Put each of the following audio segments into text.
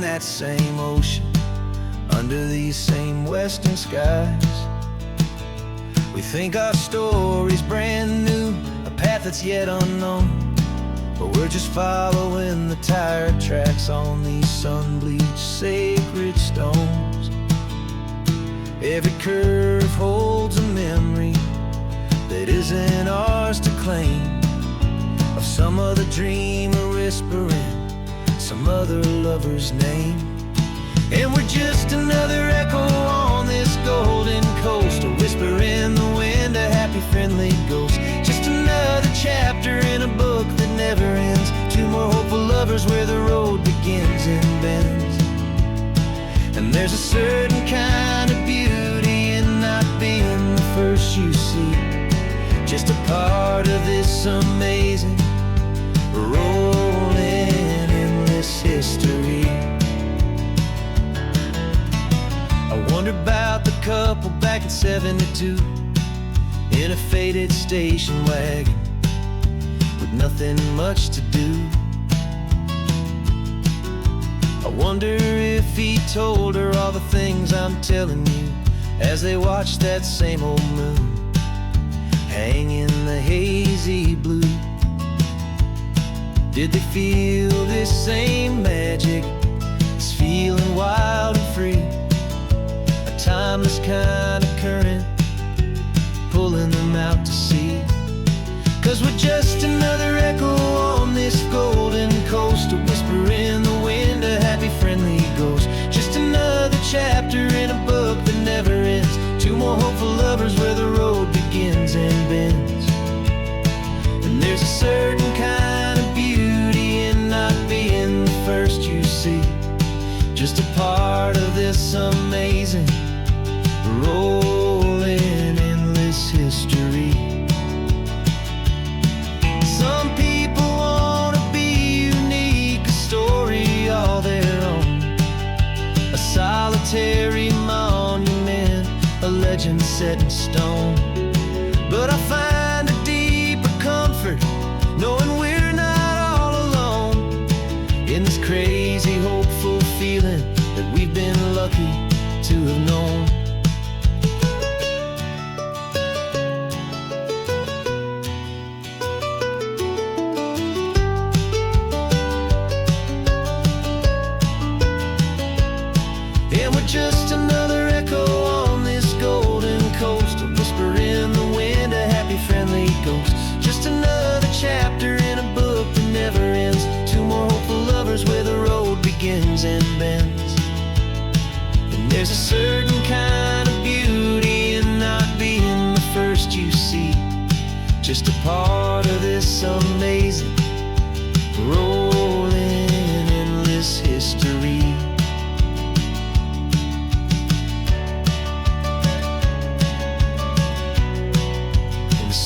that same ocean, under these same western skies. We think our story's brand new, a path that's yet unknown, but we're just following the tire tracks on these sun-bleached sacred stones. Every curve holds a memory that isn't ours to claim, of some other dreamer whispering some other lover's name. And we're just another echo on this golden coast, a whisper in the wind, a happy friendly ghost. Just another chapter in a book that never ends, two more hopeful lovers where the road begins and bends. And there's a certain kind of beauty in not being the first you see, just a part of this amazing rolling endless history. I wonder about the couple back in '72 in a faded station wagon with nothing much to do. I wonder if he told her all the things I'm telling you, as they watched that same old moon hang in the hazy blue. Did they feel this same magic, this feeling wild and free, a timeless kind of current pulling them out to sea? 'Cause we're just another echo on this golden coast, a whisper in the wind, a happy friendly ghost. Just another chapter in a book that never ends, two more hopeful lovers where the road begins and bends. And there's a certain kind of beauty in not being the first you see, just a part of this amazing rolling endless history. Some people want to be unique, a story all their own, a solitary monument, a legend set in stone. But I find a deeper comfort knowing we're not all alone in this crazy hopeful feeling that we've been lucky to have known. And we're just another echo on this golden coast, a whisper in the wind, a happy friendly ghost. Just another chapter in a book that never ends, two more hopeful lovers where the road begins and bends. And there's a certain kind of beauty in not being the first you see, just a part of this amazing rolling endless history.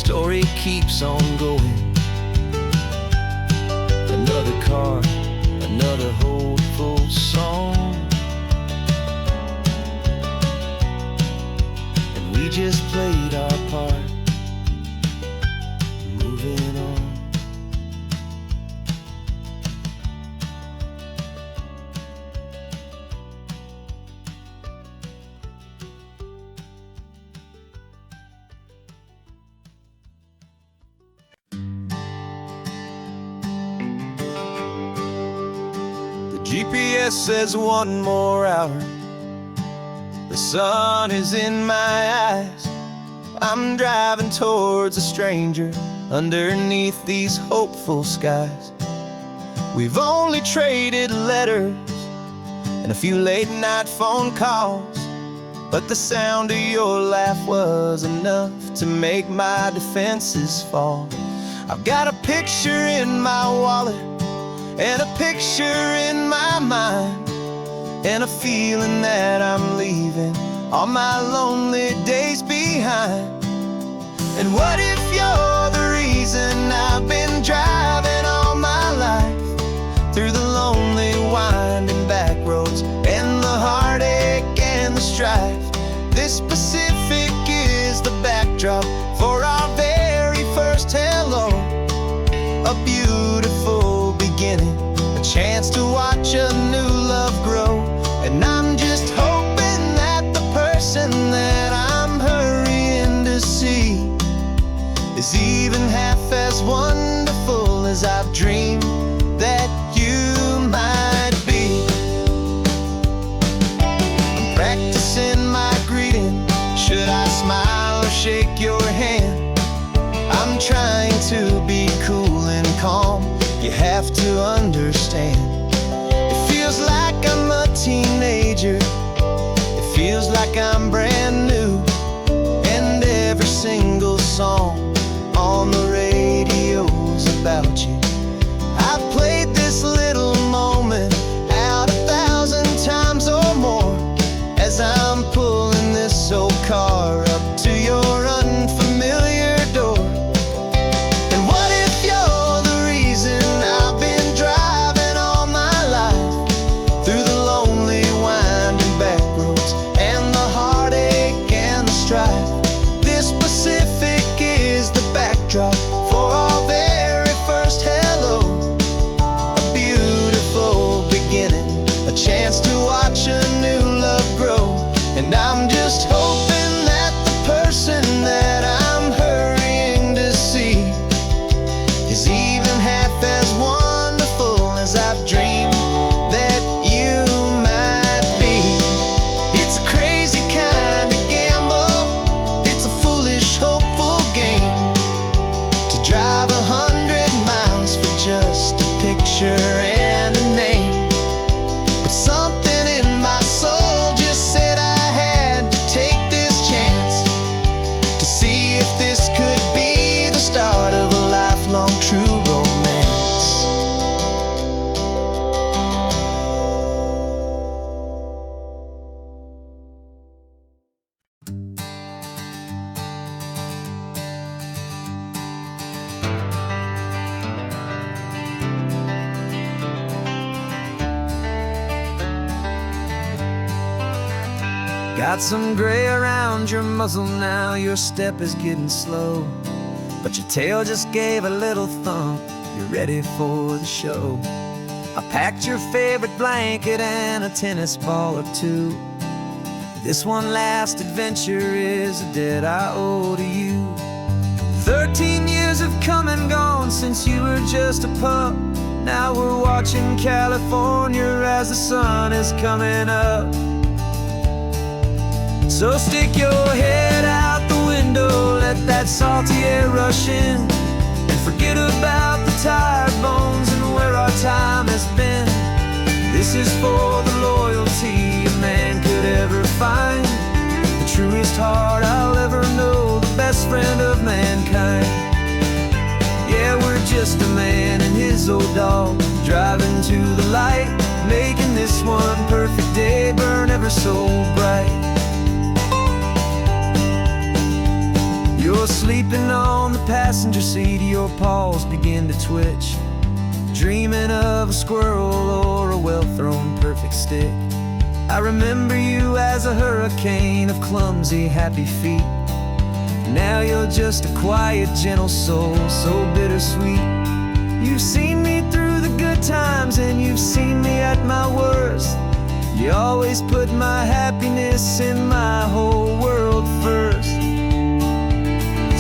Story keeps on going, another car, another hopeful song, and we just played our part, moving on. GPS says one more hour, the sun is in my eyes. I'm driving towards a stranger underneath these hopeful skies. We've only traded letters and a few late night phone calls, but the sound of your laugh was enough to make my defenses fall. I've got a picture in my wallet and a picture in my mind, and a feeling that I'm leaving all my lonely days behind. And what if you're the reason I've been driving all my life, through the lonely winding back roads and the heartache and the strife? This Pacific is the backdrop for our very first hello, a beautiful beginning, a chance to watch a new love grow. understand. It feels like I'm a teenager, it feels like I'm brand new, and every single song on the radio's about you. I've played this little moment out 1,000 times or more as I'm pulling this old car up to your unfamiliar door. And what if you're the reason I've been driving all my life through the lonely winding back roads and the heartache and the strife? This Pacific is the backdrop for our very first hello. A beautiful beginning, a chance to watch a new love grow. And I'm just hoping that the person that I'm hurrying to see is even half as wonderful as I've dreamed that you might be. It's a crazy kind of gamble, it's a foolish, hopeful game to drive 100 miles for just a picture and a name. But something in my soul just said I had to take this chance to see if this could be the start of a lifelong true romance. Got some gray around your muzzle now, your step is getting slow, but your tail just gave a little thump, you're ready for the show. I packed your favorite blanket and a tennis ball or two. This one last adventure is a debt I owe to you. 13 years have come and gone since you were just a pup. Now we're watching California as the sun is coming up. So stick your head out the window, let that salty air rush in, and forget about the tired bones and where our time has been. This is for the loyalty a man could ever find, the truest heart I'll ever know, the best friend of mankind. Yeah, we're just a man and his old dog, driving to the light, making this one perfect day burn ever so bright. You're sleeping on the passenger seat, your paws begin to twitch, dreaming of a squirrel or a well-thrown perfect stick. I remember you as a hurricane of clumsy, happy feet. Now you're just a quiet, gentle soul, so bittersweet. You've seen me through the good times and you've seen me at my worst. You always put my happiness in my whole world first.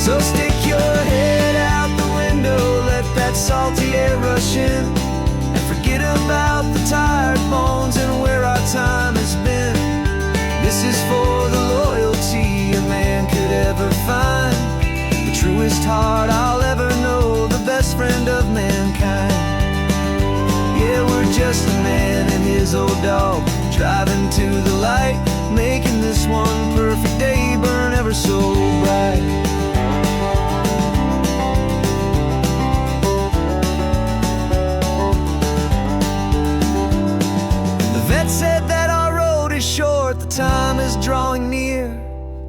So stick your head out the window, let that salty air rush in, and forget about the tired bones and where our time has been. This is for the loyalty a man could ever find, the truest heart I'll ever know, the best friend of mankind. Yeah, we're just a man and his old dog, driving to the light, making this one perfect day burn ever so bright. Said that our road is short, the time is drawing near,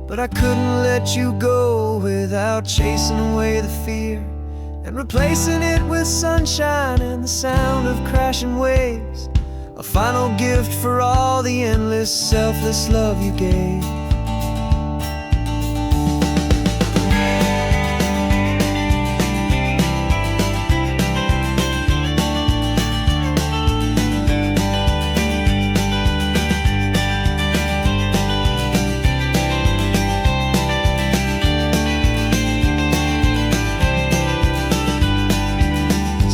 but I couldn't let you go without chasing away the fear and replacing it with sunshine and the sound of crashing waves, a final gift for all the endless, selfless love you gave.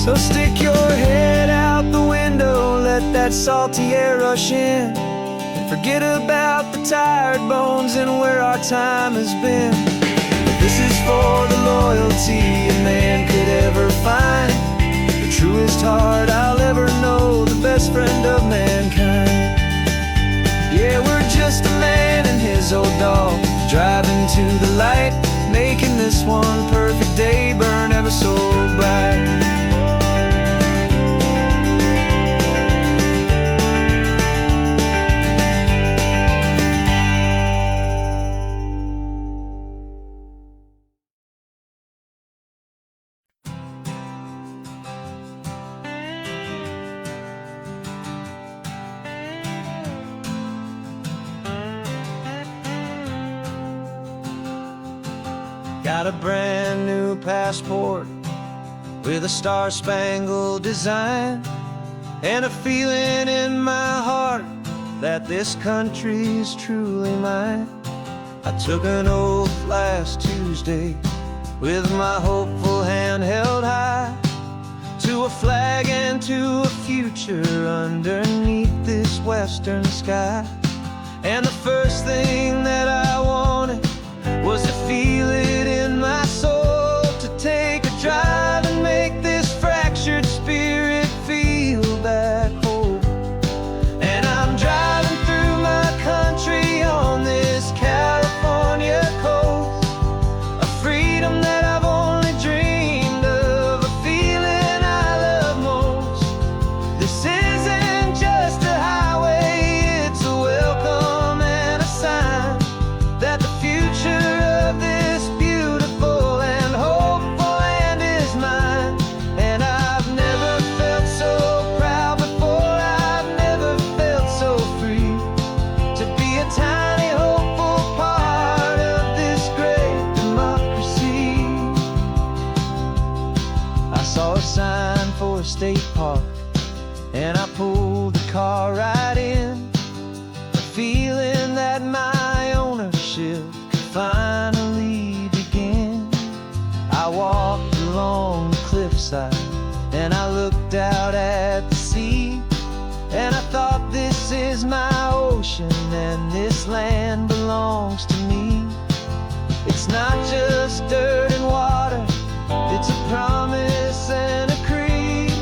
So stick your head out the window, let that salty air rush in, and forget about the tired bones and where our time has been. This is for the loyalty a man could ever find, the truest heart I'll ever know, the best friend of mankind. Yeah, we're just a man and his old dog, driving to the light, making this one perfect day burn ever so bright. Got a brand new passport with a star-spangled design, and a feeling in my heart that this country's truly mine. I took an oath last Tuesday with my hopeful hand held high, to a flag and to a future underneath this western sky. And the first thing that I wanted was to feel it in my soul, to take a drive and make this fractured spirit feel back home. And I'm driving through my country on this California coast, a freedom that I've only dreamed of, a feeling I love most. This isn't just a highway, it's a welcome and a sign that the future of this beautiful and hopeful land is mine. And I've never felt so proud before, I've never felt so free, to be a tiny hopeful part of this great democracy. I saw a sign for a state park, and I pulled the car right in, a feeling that my ownership finally begin. I walked along the cliffside and I looked out at the sea, and I thought, this is my ocean and this land belongs to me. It's not just dirt and water, it's a promise and a creed,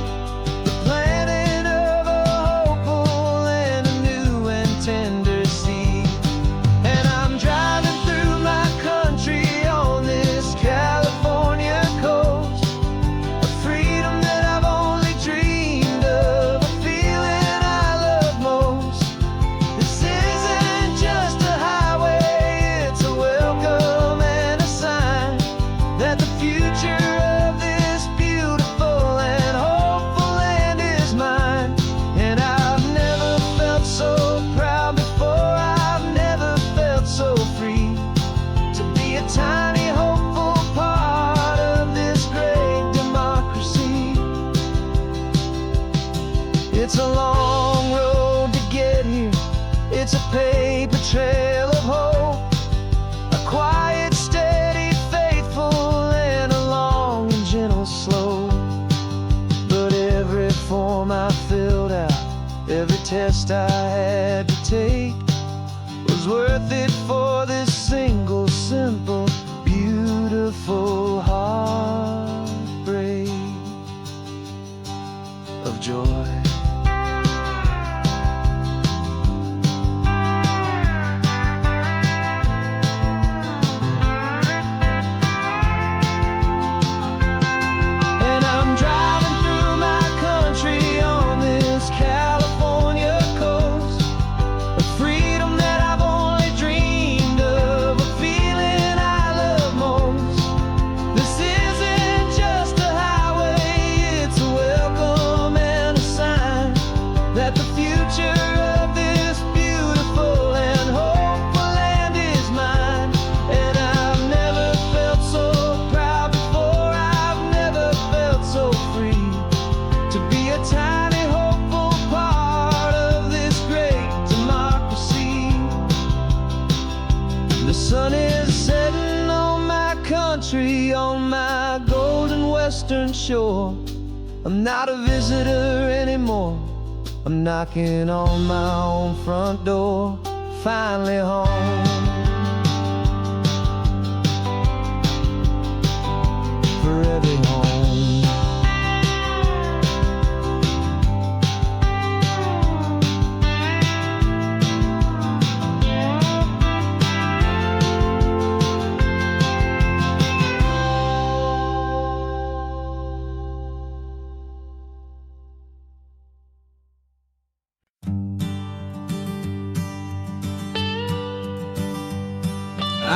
the planting of a hopeful and a new and tender seed. And I'm driving through my country on this California coast, a freedom that I've only dreamed of, a feeling I love most. This isn't just a highway, it's a welcome and a sign that the future of this beautiful and hopeful land is mine. And I've never felt so proud before, I've never felt so free, to be a tiny hopeful part of this great democracy. It's a long road to get here, it's a paper trail of hope, a quiet, steady, faithful, and a long and gentle slope. But every form I filled out, every test I had to take, was worth it for this single, simple, beautiful heartbreak of joy. And I'm driving through my country on this California coast, a freedom that I've only dreamed of, a feeling I love most. This isn't just a highway, it's a welcome and a sign that the future of this beautiful and hopeful land is mine. And I've never felt so proud before, I've never felt so free, to be a tiny hopeful part of this great democracy. The sun is setting on my country, on my golden western shore. I'm not a visitor anymore, I'm knocking on my own front door, finally home. For every home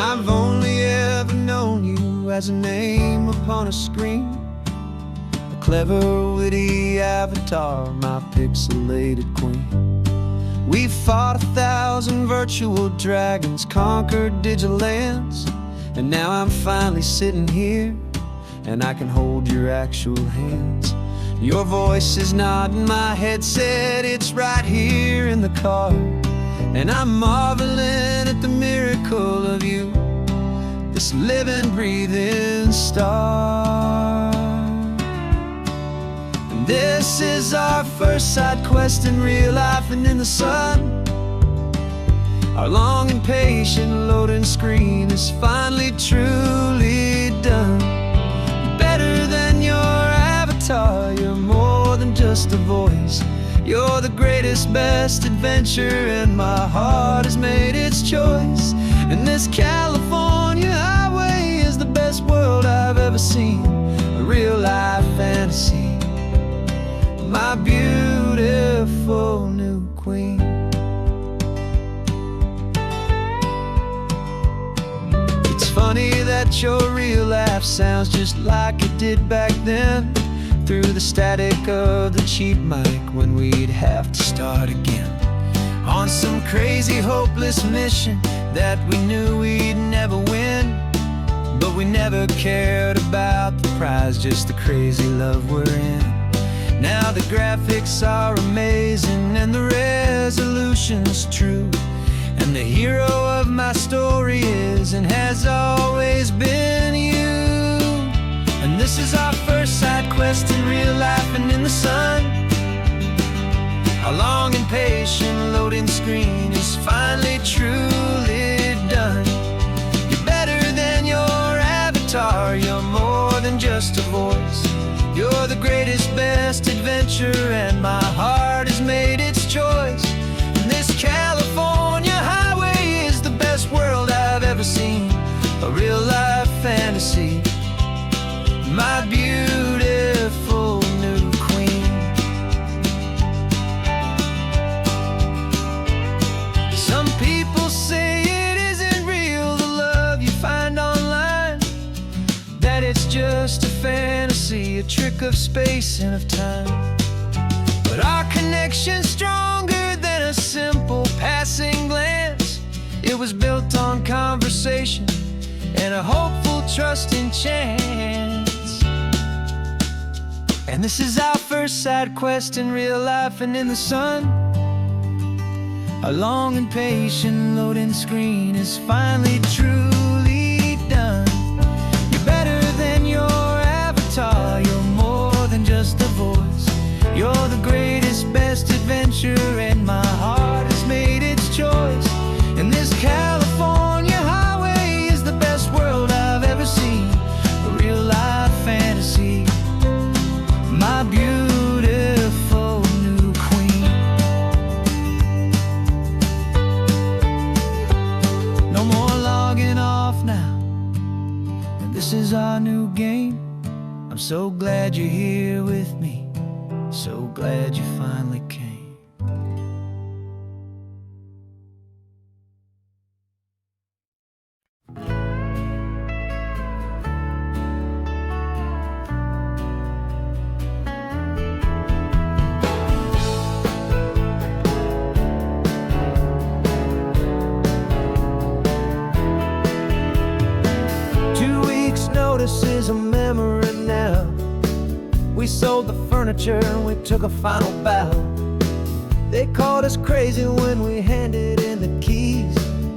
I've only ever known you as a name upon a screen, a clever, witty avatar, my pixelated queen. We fought 1,000 virtual dragons, conquered digital lands, and now I'm finally sitting here, and I can hold your actual hands. Your voice is not in my headset, it's right here in the car, and I'm marveling at the miracle of you, this living, breathing star. And this is our first side quest in real life and in the sun. Our long and patient loading screen is finally truly done. You're better than your avatar, you're more than just a voice. You're the greatest, best adventure, and my heart has made its choice. And this California highway is the best world I've ever seen, a real life fantasy, my beautiful new queen. It's funny that your real life sounds just like it did back then, through the static of the cheap mic when we'd have to start again, on some crazy hopeless mission that we knew we'd never win. But we never cared about the prize, just the crazy love we're in. Now the graphics are amazing and the resolution's true, and the hero of my story is and has always been you. And this is our first side quest in real life and in the sun. Our long and patient loading screen is finally truly done. You're better than your avatar, you're more than just a voice. You're the greatest, best adventure, and my heart has made its choice. And this California highway is the best world I've ever seen, a real life fantasy, my beautiful new queen. Some people say it isn't real, the love you find online, that it's just a fantasy, a trick of space and of time. But our connection's stronger than a simple passing glance. It was built on conversation and a hopeful, trusting chance. And this is our first side quest in real life and in the sun. Our long and patient loading screen is finally truly done. You're better than your avatar, you're more than just a voice. You're the greatest, best adventure, and my heart has made its choice. And this California highway is the best world I've ever seen, a real life fantasy, my beautiful new queen. No more logging off now, and this is our new game. I'm so glad you're here with me, so glad you finally came. 2 weeks' notice is a memory now. We sold the furniture and we took a final bow. They called us crazy when we handed in the keys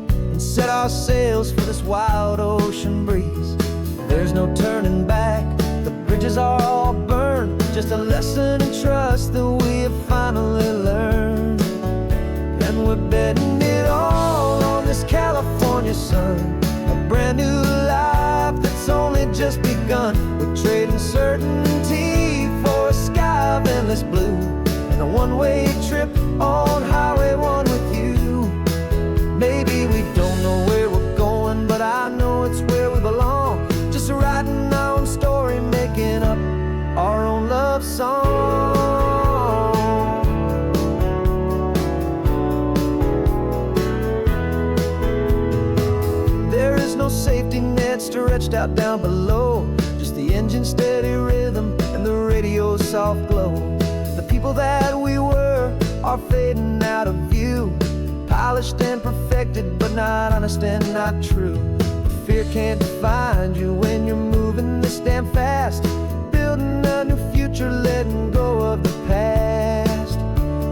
and set our sails for this wild ocean breeze. There's no turning back, the bridges are all burned, just a lesson in trust that we have finally learned. And we're betting it all on this California sun, a brand new life that's only just begun. We're trading certainty for a sky of endless blue, and a one-way trip on Highway 1 with you. Maybe we don't know where we're going, but I know it's where we belong. Just writing our own story, making up our own love song. There is no stretched out down below. Just the engine's steady rhythm and the radio's soft glow. The people that we were are fading out of view, polished and perfected, but not honest and not true. Fear can't define you when you're moving this damn fast, building a new future, letting go of the past.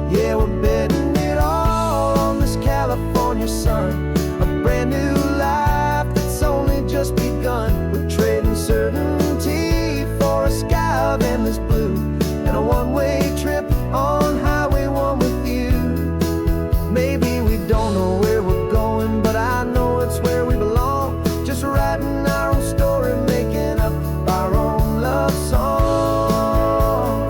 Yeah, we're betting it all on this California sun, a brand new life that's only just begun. We're trading certainty for a sky of endless blue, and a one-way trip on Highway 1 with you. Maybe we don't know where we're going, but I know it's where we belong. Just writing our own story, making up our own love song.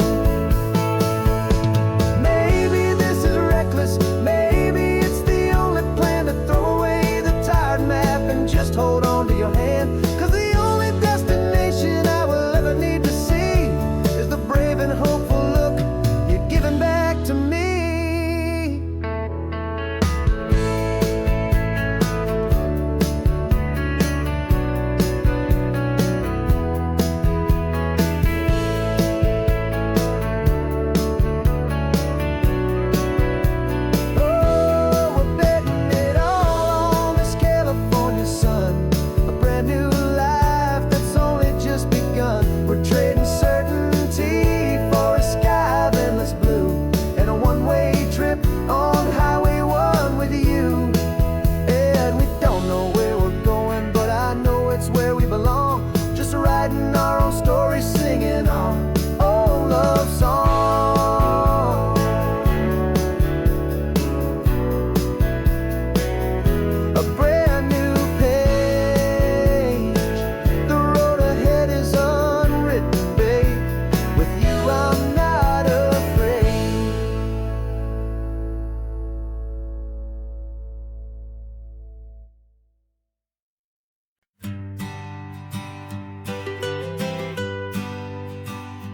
Maybe this is reckless, maybe it's the only plan to throw away the tired map and just hold on to your hand. 'Cause the only destination I will ever need to see is the brave and hopeful look you're giving back to me.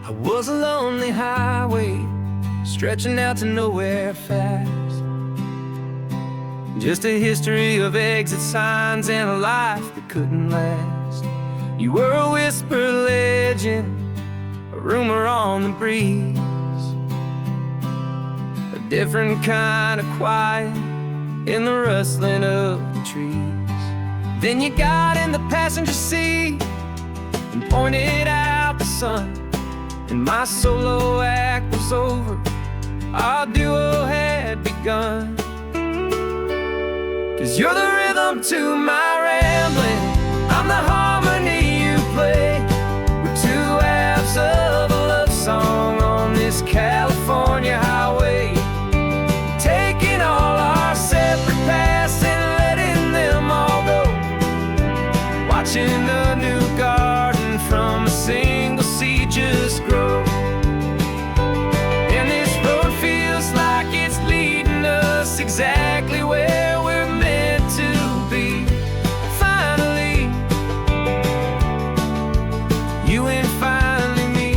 I was a lonely highway, stretching out to nowhere fast. Just a history of exit signs and a life that couldn't last. You were a whisper legend, a rumor on the breeze, a different kind of quiet in the rustling of the trees. Then you got in the passenger seat and pointed out the sun, and my solo act was over, our duo had begun. 'Cause you're the rhythm to my rambling, I'm the harmony you play. We're two halves of a love song on this California highway, taking all our separate paths and letting them all go, watching a new garden from a single seed just grow. And this road feels like it's leading us exactly where we're meant to be. Finally, you and finally me.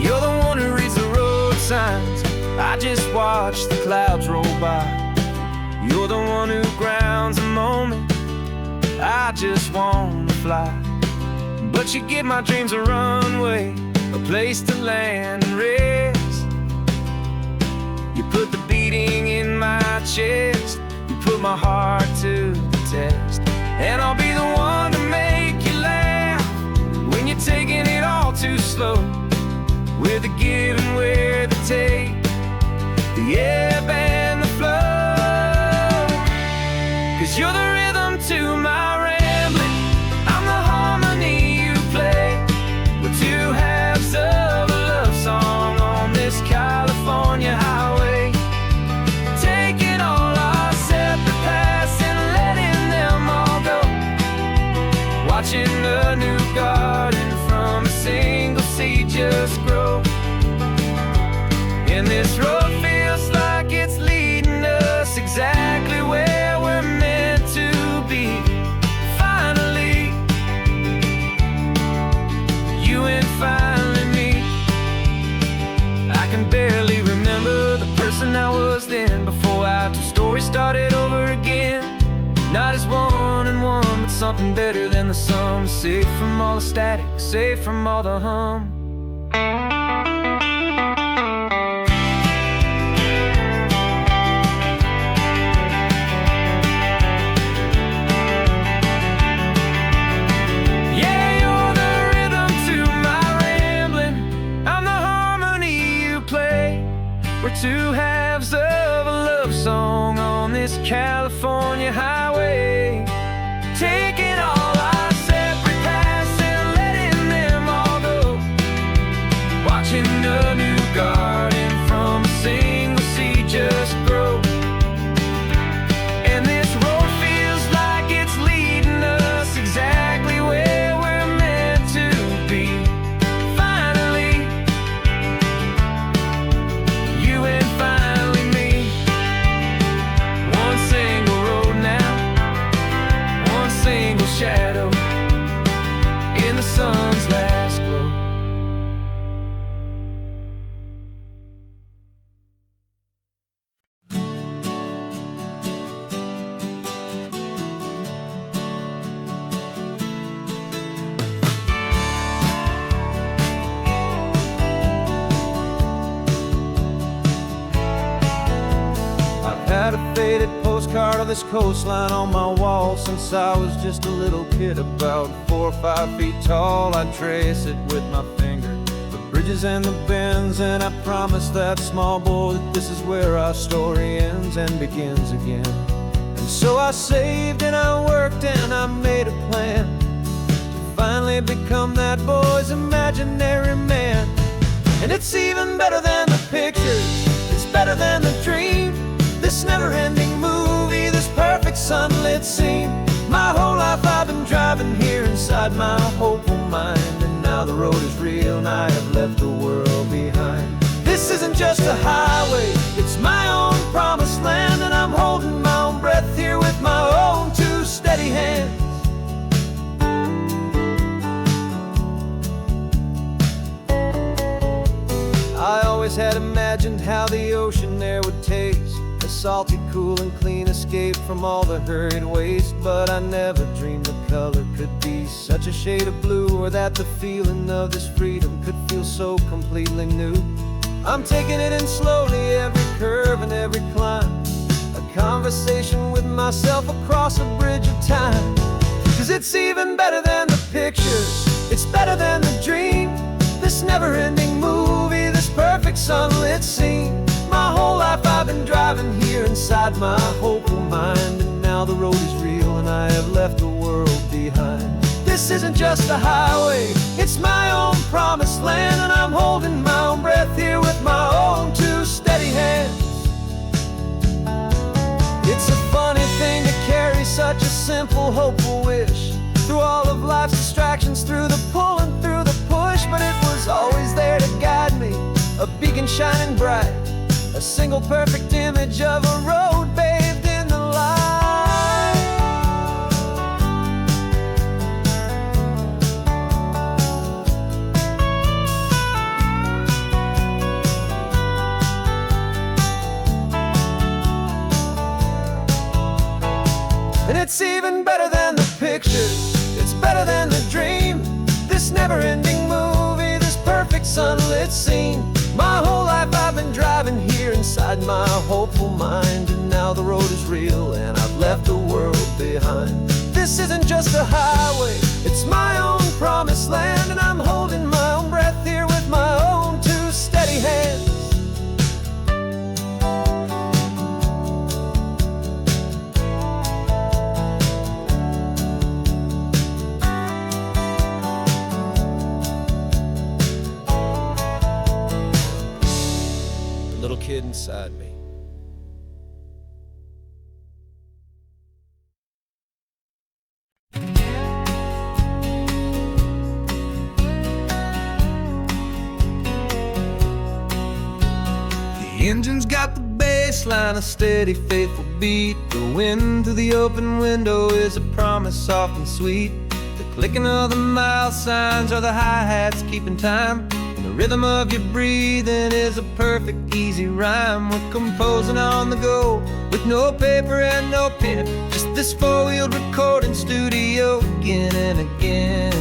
You're the one who reads the road signs, I just watch the clouds roll by. You're the one who grounds a moment, I just wanna fly. But you give my dreams a runway, a place to land and rest. You put the beating in my chest, you put my heart to the test. And I'll be the one to make you laugh when you're taking it all too slow. We're the give and we're the take, the ebb and the flow. 'Cause you're the rhythm to my rambling, I'm the harmony you play. We're two halves of a love song on this California highway, taking all our separate paths and letting them all go, watching a new garden from a single seed just grow. And this road feels like it's leading us exactly where we're meant to be. Finally, you and finally me. I can barely remember the person I was then, before our two stories started over again. Not as one and one, but something better than the sum. Safe from all the static, safe from all the hum. We're two halves of a love song on this California highway, taking all our separate paths and letting them all go, watching a new garden from a single seed just grow. And this road feels like it's leading us exactly where we're meant to be. Shadow in the sun's last glow. I've had a faded postcard of this coastline on my wall since I was just a little kid, about 4 or 5 feet tall. I trace it with my finger, the bridges and the bends, and I promise that small boy that this is where our story ends and begins again. And so I saved and I worked and I made a plan to finally become that boy's imaginary man. And it's even better than the pictures, it's better than the dream, this never-ending movie, this perfect sunlit scene. My whole life I've been driving here inside my hopeful mind, and now the road is real and I have left the world behind. This isn't just a highway, it's my own promised land, and I'm holding my own breath here with my own 2 steady hands. I always had imagined how the ocean there would taste, a salty, cool and clean escape from all the hurried waste. But I never dreamed the color could be such a shade of blue, or that the feeling of this freedom could feel so completely new. I'm taking it in slowly, every curve and every climb, a conversation with myself across a bridge of time. 'Cause it's even better than the pictures, it's better than the dream, this never-ending movie, this perfect sunlit scene. My whole life I've been driving here inside my hopeful mind, and now the road is real and I have left the world behind. This isn't just a highway, it's my own promised land, and I'm holding my own breath here with my own 2 steady hands. It's a funny thing to carry such a simple, hopeful wish through all of life's distractions, through the pull and through the push, but it was always there to guide me, a beacon shining bright, a single perfect image of a road bathed in the light. And it's even better than the pictures, it's better than the dream, this never-ending movie, this perfect sunlit scene. My whole life I've been driving here inside my hopeful mind, and now the road is real and I've left the world behind. This isn't just a highway, it's my own promised land, and I'm holding my own breath here with my own 2 steady hands. Little kid inside me. The engine's got the bass line, a steady, faithful beat. The wind through the open window is a promise soft and sweet. The clicking of the mile signs are the hi-hats keeping time. The rhythm of your breathing is a perfect, easy rhyme. We're composing on the go, with no paper and no pen, just this four-wheeled recording studio again and again.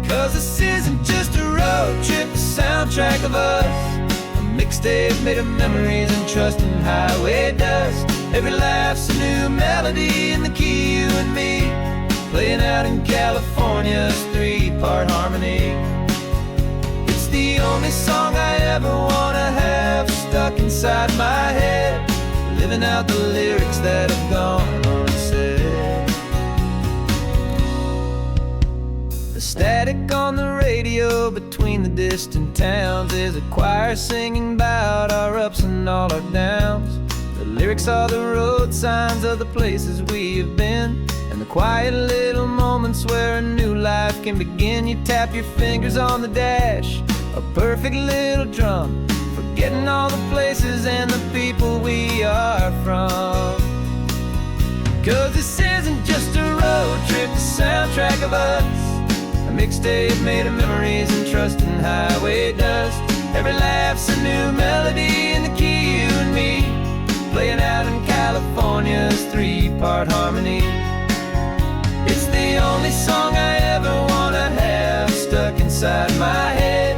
'Cause this isn't just a road trip, the soundtrack of us, a mixtape made of memories and trust in highway dust. Every laugh's a new melody in the key, you and me, playing out in California's three-part harmony. It's the only song I ever wanna have stuck inside my head, living out the lyrics that have gone unsaid. The static on the radio between the distant towns is a choir singing about our ups and all our downs. The lyrics are the road signs of the places we have been, and the quiet little moments where a new life can begin. You tap your fingers on the dash, a perfect little drum, forgetting all the places and the people we are from. 'Cause this isn't just a road trip, the soundtrack of us, a mixtape made of memories and trust in highway dust. Every laugh's a new melody in the key, you and me, playing out in California's three-part harmony. It's the only song I ever wanna have stuck inside my head,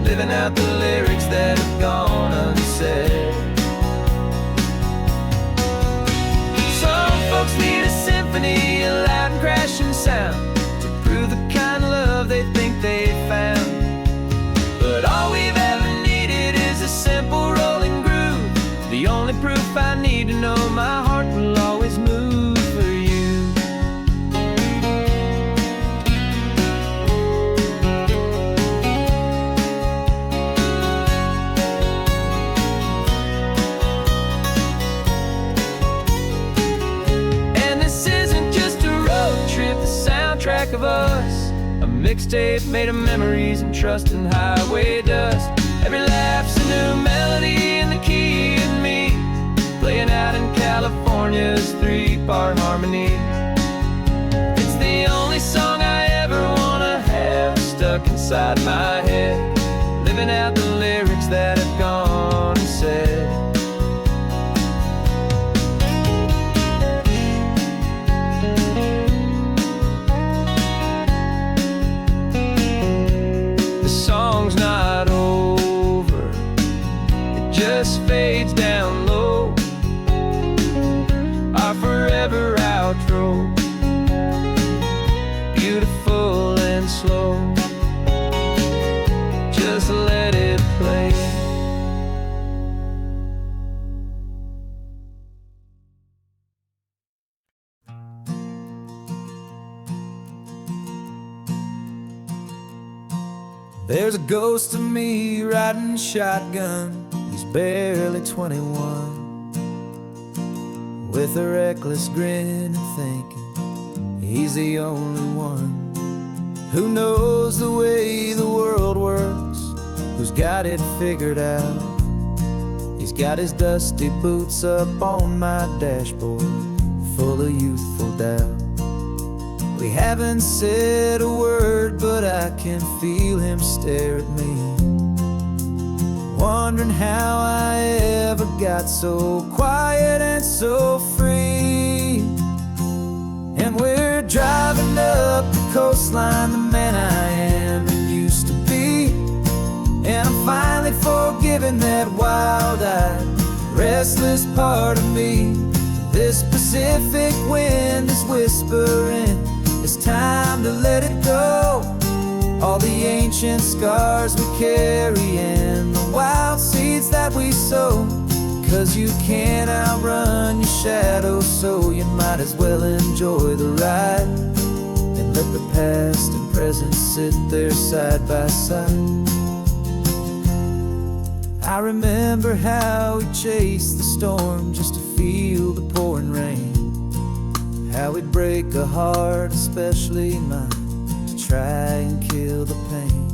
living out the lyrics that have gone unsaid. Some folks need a symphony, a loud and crashing sound, to prove the kind of love they think they found. But all we've ever needed is a simple rolling groove, the only proof I need to know my heart will always move for you. And this isn't just a road trip, the soundtrack of us, a mixtape made of memories and trust in highway dust. Every laugh's a new melody in the key, and me, playing out in California's three-part harmony. It's the only song I ever wanna have stuck inside my head, living out the lyrics that have gone unsaid. The song's not over, it just fades down low, our forever outro, beautiful and slow, just let it play. There's a ghost of me riding shotgun, he's barely 21, with a reckless grin and thinking he's the only one who knows the way the world works, who's got it figured out. He's got his dusty boots up on my dashboard, full of youthful doubt. We haven't said a word, but I can feel him stare at me, wondering how I ever got so quiet and so free. And we're driving up the coastline, the man I am and used to be, and I'm finally forgiving that wild-eyed, restless part of me. This Pacific wind is whispering, it's time to let it go. All the ancient scars we carry and the wild seeds that we sow. 'Cause you can't outrun your shadow, so you might as well enjoy the ride, and let the past and present sit there side by side. I remember how we chased the storm just to feel the pouring rain, how we'd break a heart, especially mine, to try and kill the pain.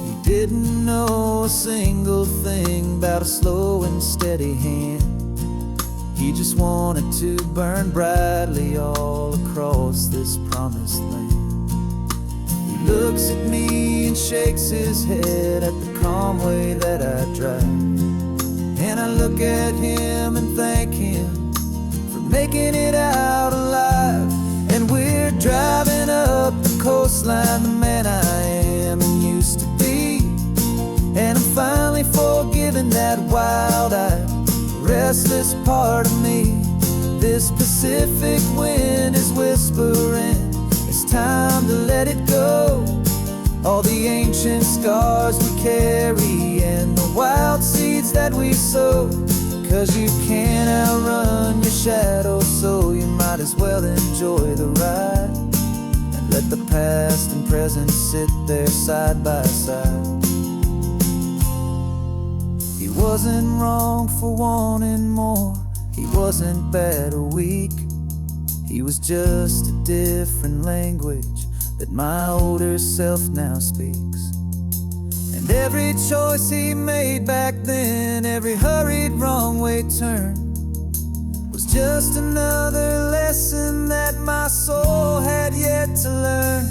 He didn't know a single thing about a slow and steady hand. He just wanted to burn brightly all across this promised land. He Looks at me and shakes his head at the calm way that I drive. And I look at him and thank him for making it out alive. And we're driving up the coastline, the man I am and used to be. And I'm finally forgiving that wild-eyed, restless part of me. This Pacific wind is whispering, it's time to let it go. All the ancient scars we carry and the wild seeds that we sow. 'Cause you can't outrun your shadow, so you might as well enjoy the ride. And let the past and present sit there side by side. He wasn't wrong for wanting more. He wasn't bad or weak. He was just a different language that my older self now speaks. And every choice he made back then, every hurried wrong way turn, was just another lesson that my soul had yet to learn.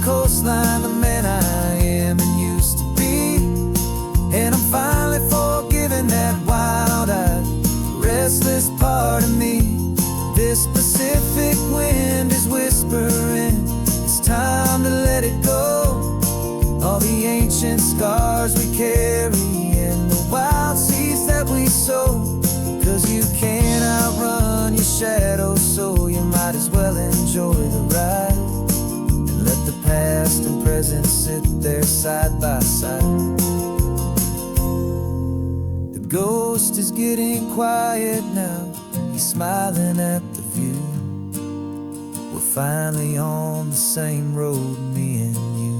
Coastline, the man I am and used to be. And I'm finally forgiving that wild-eyed, restless part of me. This Pacific wind is whispering, it's time to let it go. All the ancient scars we carry and the wild seeds that we sow. 'Cause you can't outrun your shadow, so you might as well enjoy the ride. Let the past and present sit there side by side. The ghost is getting quiet now, he's smiling at the view. We're finally on the same road, me and you.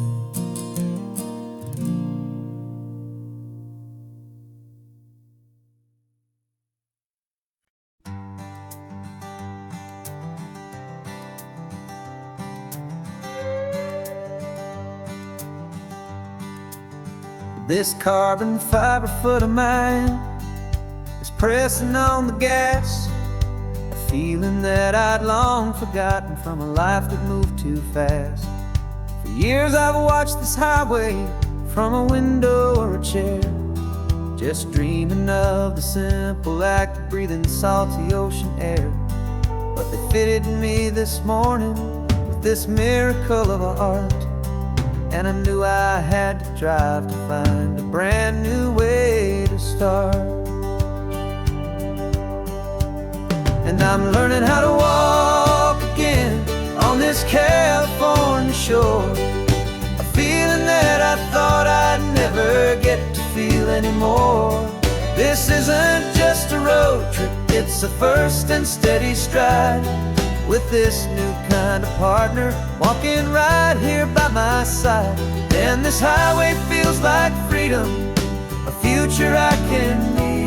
This carbon fiber foot of mine is pressing on the gas, a feeling that I'd long forgotten from a life that moved too fast. For years I've watched this highway from a window or a chair, just dreaming of the simple act of breathing salty ocean air. But they fitted me this morning with this miracle of art, and I knew I had to drive to find a brand new way to start. And I'm learning how to walk again on this California shore, a feeling that I thought I'd never get to feel anymore. This isn't just a road trip, it's a first and steady stride, with this new kind of partner walking right here by my side. And this highway feels like freedom, a future I can need,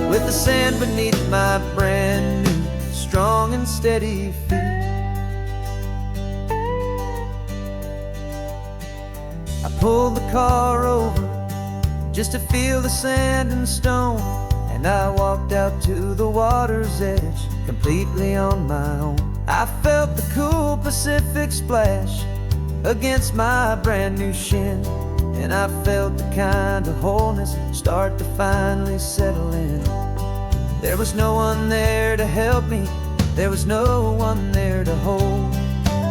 with the sand beneath my brand new strong and steady feet. I pulled the car over just to feel the sand and stone, and I walked out to the water's edge, completely on my own. I felt the cool Pacific splash against my brand new shin, and I felt the kind of wholeness start to finally settle in. There was no one there to help me, there was no one there to hold,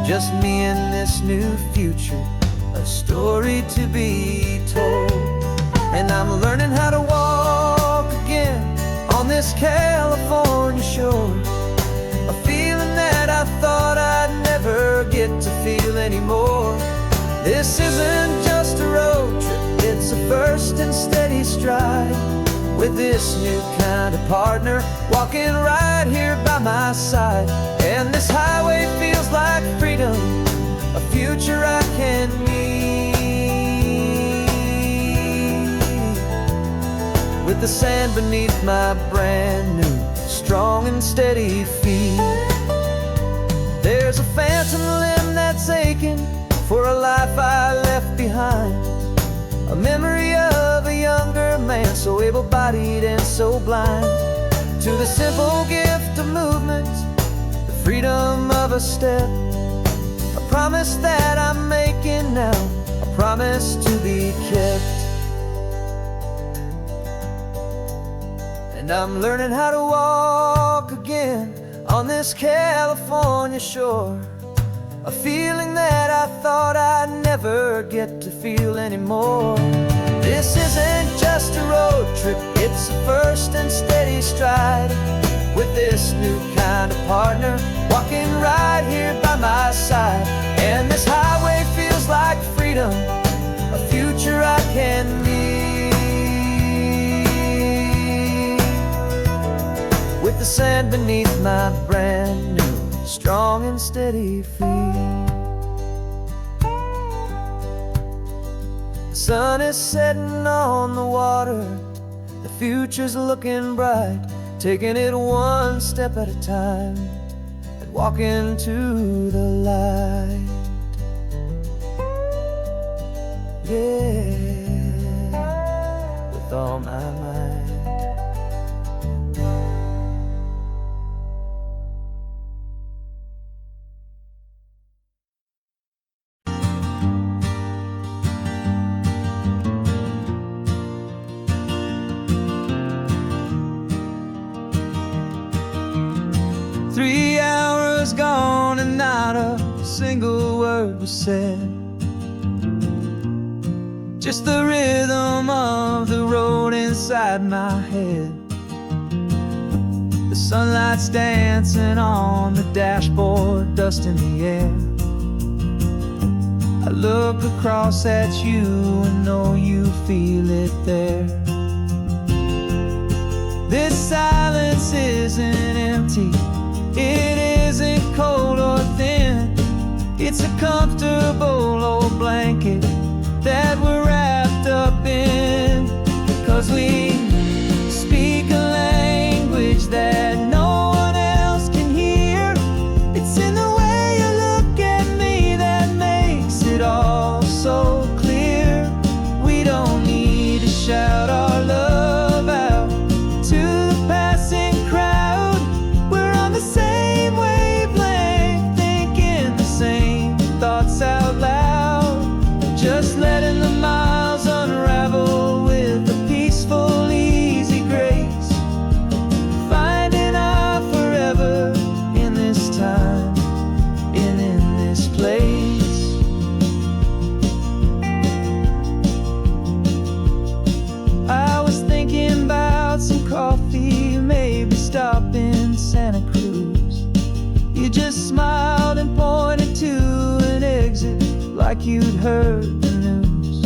just me and this new future, a story to be told. And I'm learning how to walk again on this California shore, a feeling that I thought I'd never get to feel anymore. This isn't just a road trip, it's a first and steady stride, with this new kind of partner walking right here by my side. And this highway feels like freedom, a future I can need, with the sand beneath my brand new strong and steady feet. There's a phantom limb that's aching for a life I left behind, a memory of a younger man, so able-bodied and so blind. To the simple gift of movement, the freedom of a step, a promise that I'm making now, a promise to be kept. And I'm learning how to walk again on this California shore, a feeling that I thought I'd never get to feel anymore. This isn't just a road trip, it's a first and steady stride, with this new kind of partner walking right here by my side. And this highway feels like freedom, a future I can meet, with the sand beneath my brand new strong and steady feet. The sun is setting on the water, the future's looking bright, taking it one step at a time and walking to the light. Yeah, with all my might. 3 hours gone and not a single word was said, just the rhythm of the road inside my head. The sunlight's dancing on the dashboard, dust in the air. I look across at you and know you feel it there. This silence isn't empty, it isn't cold or thin. It's a comfortable old blanket that we're wrapped up in, 'cause we speak a language that no one else can hear. It's in the way you look at me that makes it all so clear. We don't need to shout our love out to the passing crowd. We're on the same wavelength, thinking the same thoughts out loud, just letting the miles unravel with a peaceful, easy grace, finding our forever in this time and in this place. I was thinking about some coffee, maybe stop in Santa Cruz. You just smiled and pointed to an exit like you'd heard the news.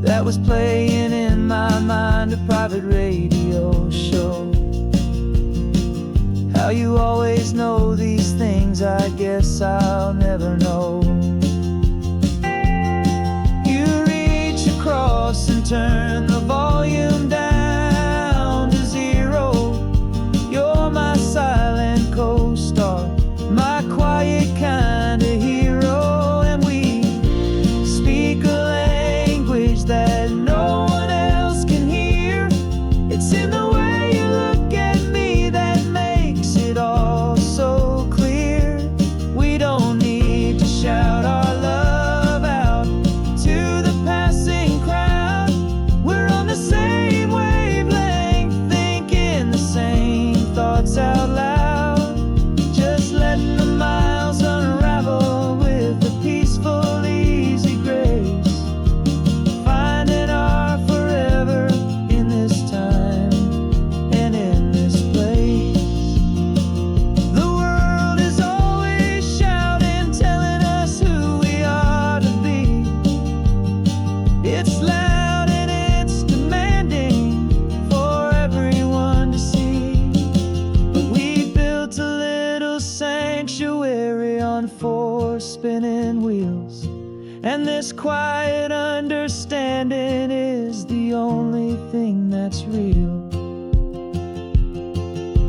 That was playing in my mind, a private radio show. How you always know these things, I guess I'll never know. You reach across and turn the volume down to 0. You're my silent co-star, my quiet kind of hero. And we speak a language that no one else can hear. It's in the way you look at me that makes it all so clear. We don't need to shout our love out to the passing crowd. We're on the same wavelength, thinking the same thoughts out loud, just letting the miles unravel with a peaceful, easy grace, finding our forever in this time and in this place. The world is always shouting, telling us who we are to be. It's loud and it's demanding for everyone to see. But we built a little sanctuary on 4 spinning wheels, and this quiet understanding is the only thing that's real.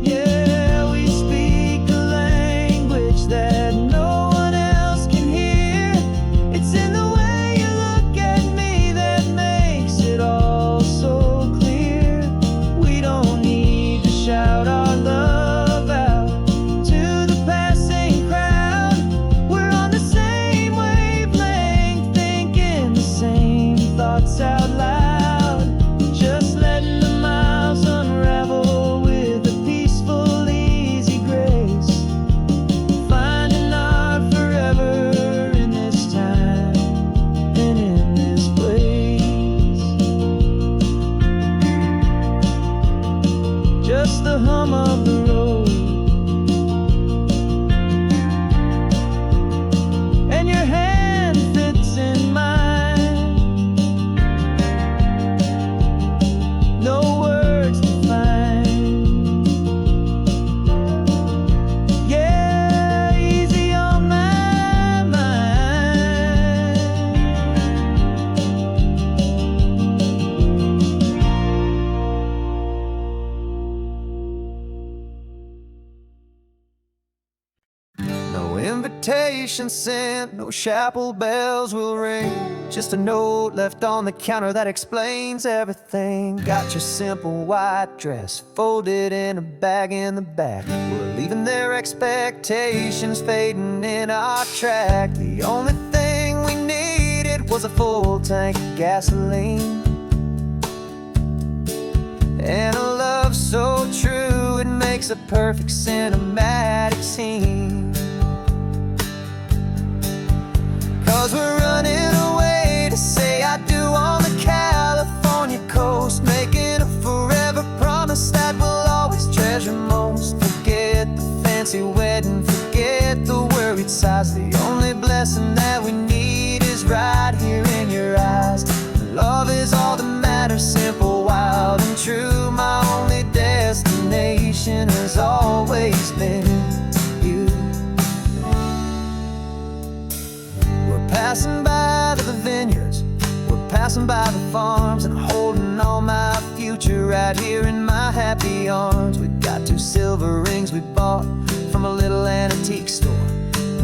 Yeah, we speak a language invitation sent, no chapel bells will ring. Just a note left on the counter that explains everything. Got your simple white dress folded in a bag in the back. We're leaving their expectations fading in our track. The only thing we needed was a full tank of gasoline, and a love so true it makes a perfect cinematic scene. 'Cause we're running away to say I do on the California coast, making a forever promise that we'll always treasure most. Forget the fancy wedding, forget the worried sighs. The only blessing that we need is right here in your eyes. Love is all that matters, simple, wild, and true. My only destination has always been you. We're passing by the vineyards, we're passing by the farms, and holding all my future right here in my happy arms. We've got 2 silver rings we bought from a little antique store.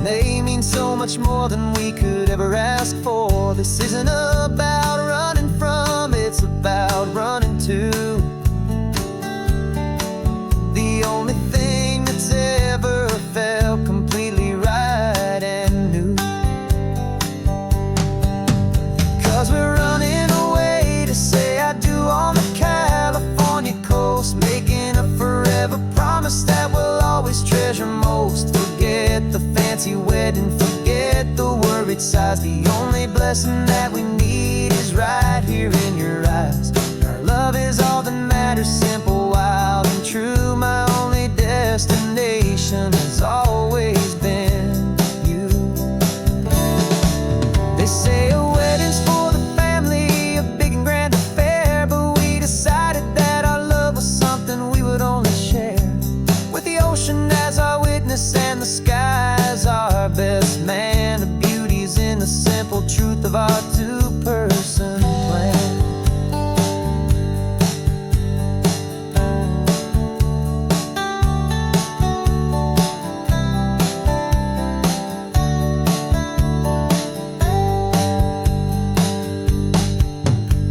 They mean so much more than we could ever ask for. This isn't about running from, it's about running to the only thing that's ever felt completely right and new. 'Cause we're running away to say I do on the California coast, making a forever promise that we'll always treasure most. Forget the fancy wedding, forget the worried sighs. The only blessing that we need is right here in your eyes. Our love is all that matters, simple, wild, and true. My only destination has always been you. They say a wedding's for the family, a big and grand affair, but we decided that our love was something we would only share with the ocean as our witness and the sky as our best man. The beauty's in the simple truth of our 2-person plan.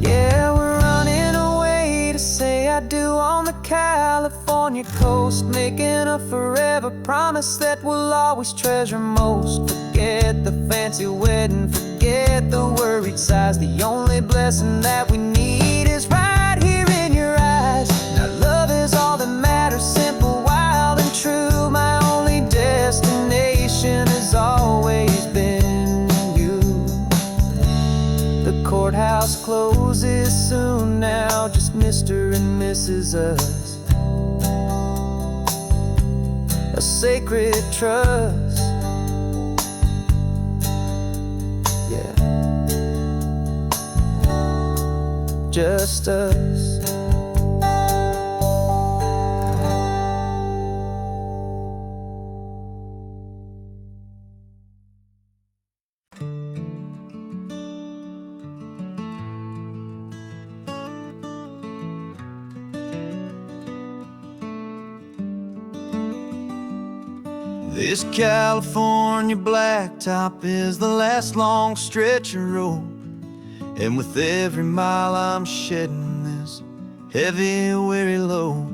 Yeah, we're running away to say I do on the California coast, making a forever promise that we'll always treasure most. Forget the fancy wedding, forget the worried sighs. The only blessing that we need is right here in your eyes. Now love is all that matters, simple, wild, and true. My only destination has always been you. The courthouse closes soon now, just Mr. and Mrs. Us. A sacred trust, yeah, just us. This California blacktop is the last long stretch of road, and with every mile I'm shedding this heavy, weary load.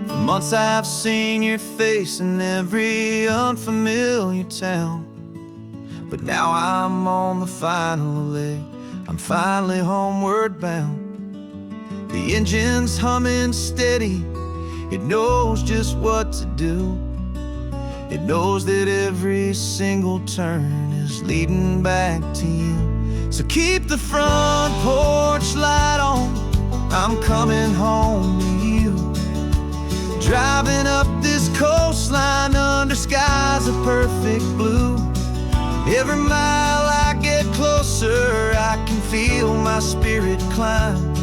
For months I've seen your face in every unfamiliar town, but now I'm on the final leg, I'm finally homeward bound. The engine's humming steady, it knows just what to do. It knows that every single turn is leading back to you. So keep the front porch light on, I'm coming home to you. Driving up this coastline under skies of perfect blue. Every mile I get closer, I can feel my spirit climb,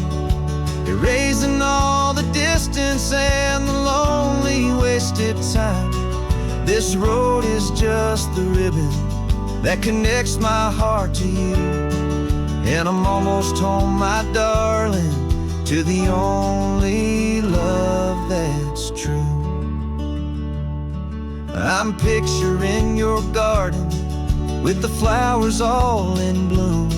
erasing all the distance and the lonely wasted time. This road is just the ribbon that connects my heart to you, and I'm almost home, my darling, to the only love that's true. I'm picturing your garden with the flowers all in bloom.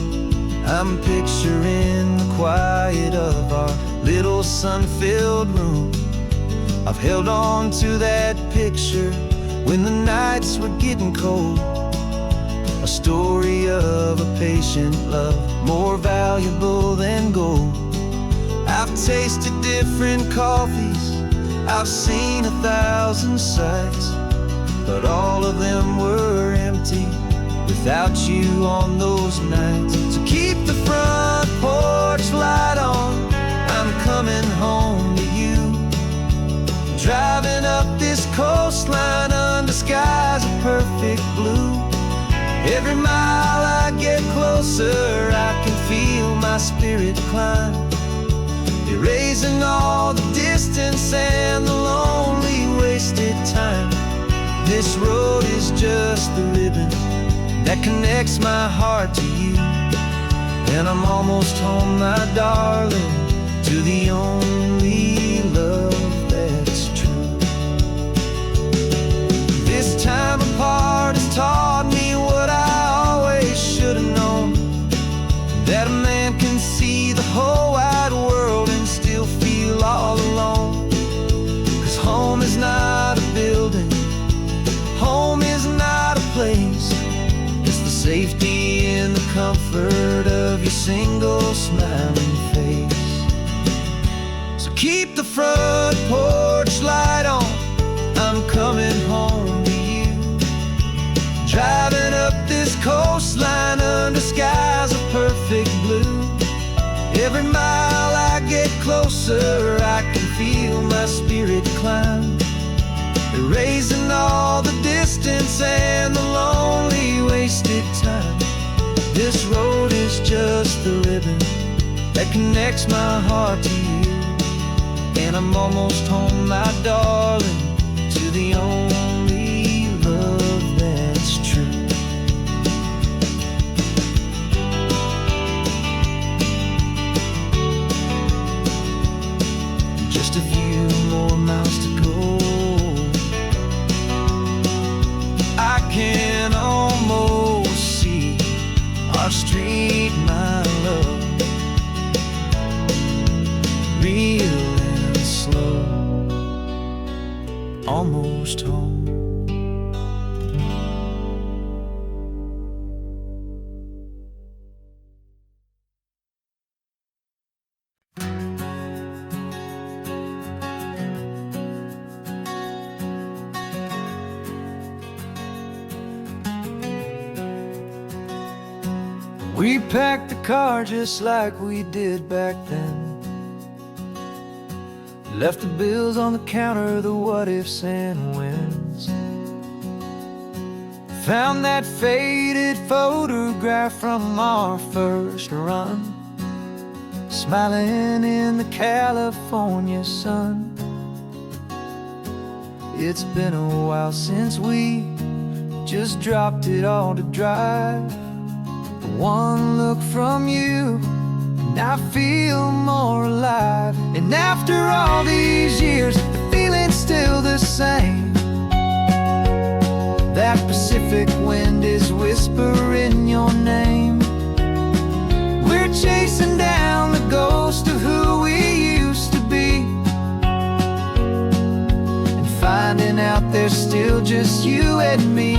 I'm picturing the quiet of our little sun-filled room. I've held on to that picture when the nights were getting cold. A story of a patient love, more valuable than gold. I've tasted different coffees, I've seen 1,000 sights, but all of them were empty without you on those nights. So keep the front porch light on, I'm coming home to you. Driving up this coastline under skies of perfect blue. Every mile I get closer, I can feel my spirit climb, erasing all the distance and the lonely wasted time. This road is just the ribbon that connects my heart to you. And I'm almost home, my darling, to the only love that's true. This time apart has taught me what I always should have known, that a man can see the whole wide world and still feel all alone. 'Cause home is not a building, home is not a place, it's the safety and the comfort of your single smiling face. So keep the front porch light on, I'm coming home to you. Driving up this coastline under skies of perfect blue. Every mile I get closer, I can feel my spirit climb, erasing all the distance and the lonely wasted time. This road is just the ribbon that connects my heart to you. And I'm almost home, my darling, to the only love that's true. Just a few more miles to go, I can almost see our street, my love, real and slow, almost home. We packed the car just like we did back then, left the bills on the counter, the what ifs and whens. Found that faded photograph from our first run, smiling in the California sun. It's been a while since we just dropped it all to drive. One look from you and I feel more alive. And after all these years, the feeling's still the same. That Pacific wind is whispering your name. We're chasing down the ghost of who we used to be, and finding out there's still just you and me.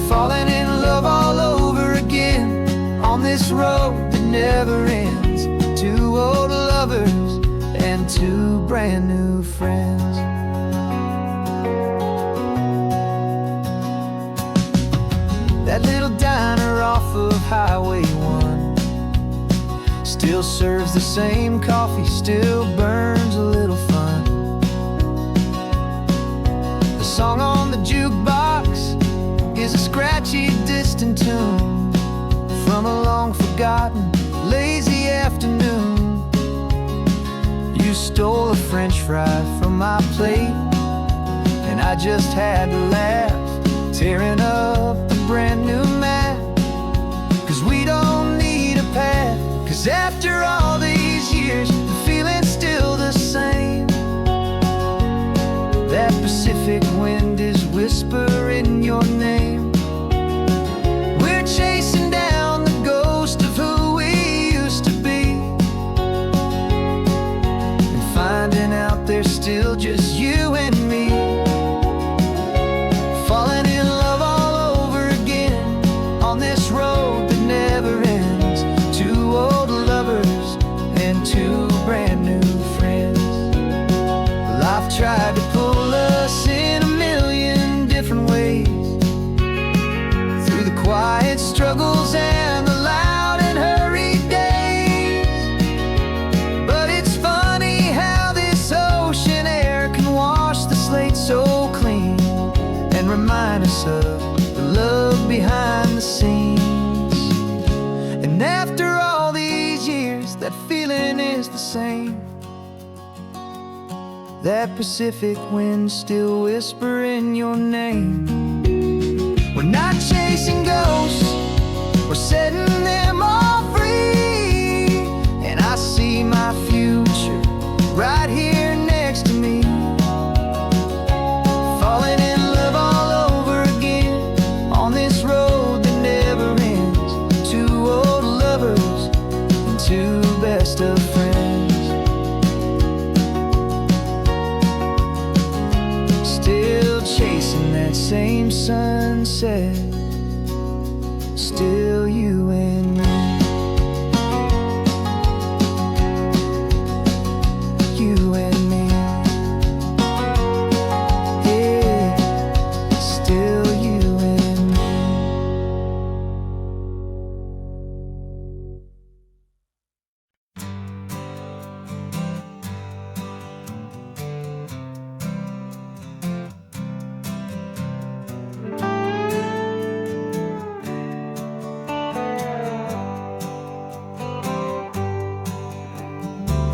Falling in love all over again on this road that never ends. Two old lovers and two brand new friends. That little diner off of Highway 1 still serves the same coffee, still burns a little fun. The song on the jukebox is a scratchy, distant tune from a long-forgotten, lazy afternoon. You stole a French fry from my plate, and I just had to laugh, tearing up the brand new map. 'Cause we don't need a path, 'cause after all these years, the feeling's still the same. That Pacific is the same. That Pacific wind still whispering your name. We're not chasing ghosts, we're setting them all free. And I see my future right here next to me, falling in love all over again on this road that never ends. Two old lovers and two best of friends, still chasing that same sunset, still you and me. You and me, yeah, still you and me.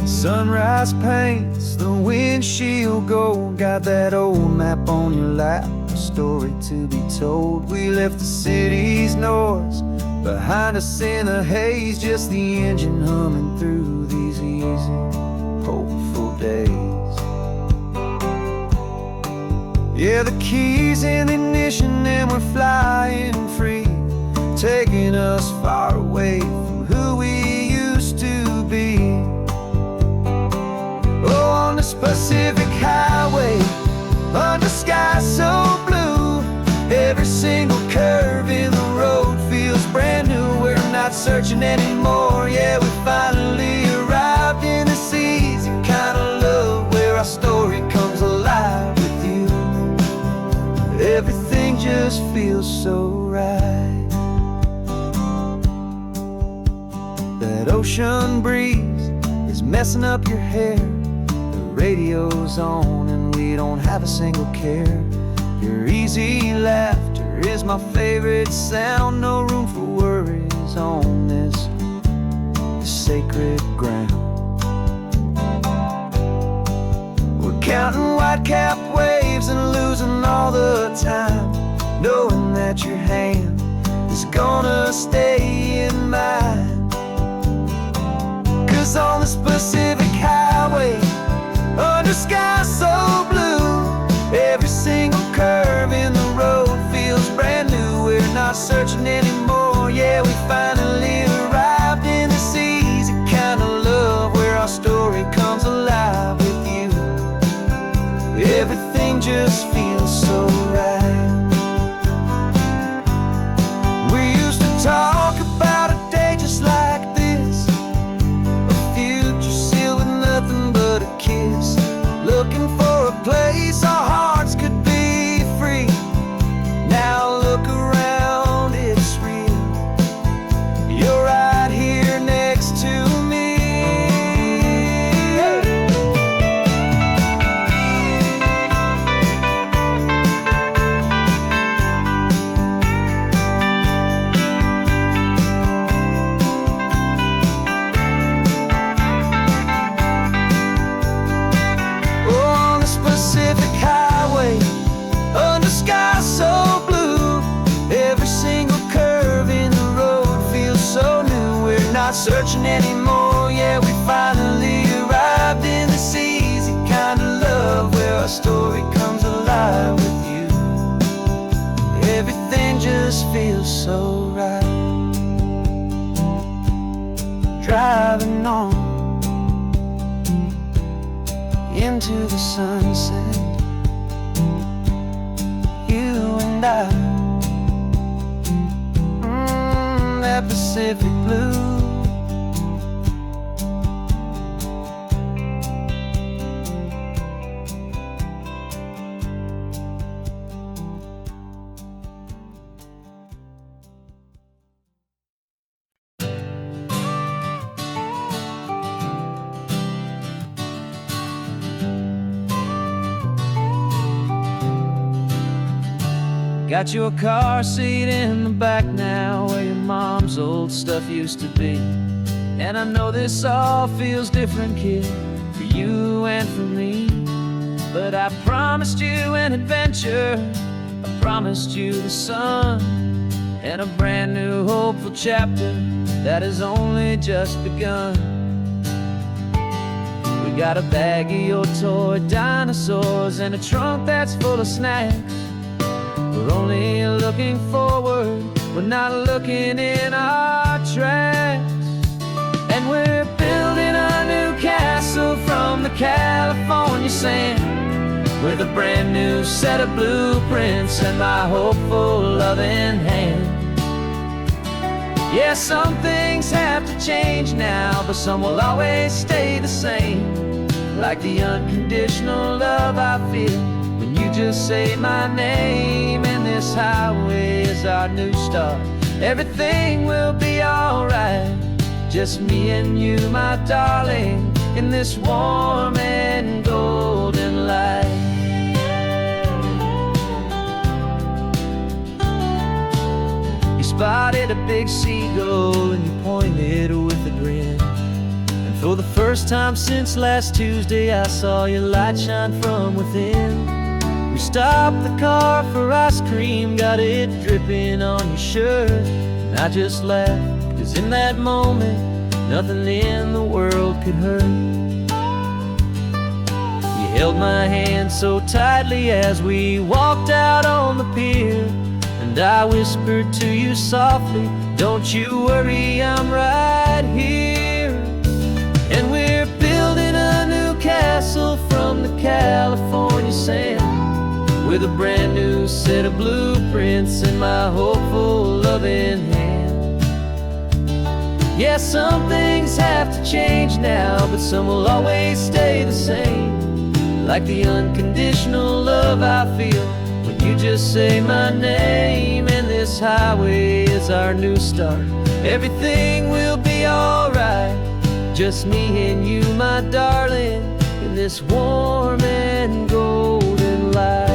Sunrise paints the windshield gold. Got that old map on your lap, a story to be told. We left the city's noise behind us in the haze, just the engine humming through these easy, hopeful days. Yeah, the keys in the ignition and we're flying free, taking us far away from who we used to be. Oh, on this Pacific highway, under sky so blue, every single curve in the road feels brand new. We're not searching anymore, yeah, we finally arrived in this easy kind of love where our story comes alive with you. Everything just feels so right. That ocean breeze is messing up your hair, radio's on and we don't have a single care. Your easy laughter is my favorite sound. No room for worries on this sacred ground. We're counting white-capped waves and losing all the time, knowing that your hand is gonna stay in mine. 'Cause on this Pacific highway, under sky so blue, every single curve in the road feels brand new. We're not searching anymore, yeah, we finally arrived in this easy kind of love where our story comes alive with you. Everything just feels so right. We used to talk about a day just like this, a future sealed with nothing but a kiss, looking for a place our hearts could be free. Now look around, it's real. You're right here next to me. Pacific highway, under sky so blue, every single curve in the road feels so new. We're not searching anymore, yeah, we finally arrived in this easy kind of love where our story comes alive with you. Everything just feels so right. Driving on into the sunset, you and I, that Pacific blue. Got your car seat in the back now, where your mom's old stuff used to be. And I know this all feels different, kid, for you and for me. But I promised you an adventure, I promised you the sun, and a brand new hopeful chapter that has only just begun. We got a bag of your toy dinosaurs and a trunk that's full of snacks. We're only looking forward, we're not looking in our tracks. And we're building a new castle from the California sand, with a brand new set of blueprints and my hopeful loving hand. Yeah, some things have to change now, but some will always stay the same. Like the unconditional love I feel when you just say my name. And this highway is our new start, everything will be alright. Just me and you, my darling, in this warm and golden light. You spotted a big seagull and you pointed with a grin. And for the first time since last Tuesday, I saw your light shine from within. We stopped the car for ice cream, got it dripping on your shirt. And I just laughed, 'cause in that moment, nothing in the world could hurt. You held my hand so tightly as we walked out on the pier, and I whispered to you softly, don't you worry, I'm right here. And we're building a new castle from the California sand, with a brand new set of blueprints in my hopeful loving hand. Yeah, some things have to change now, but some will always stay the same. Like the unconditional love I feel when you just say my name. And this highway is our new start, everything will be alright. Just me and you, my darling, in this warm and golden light.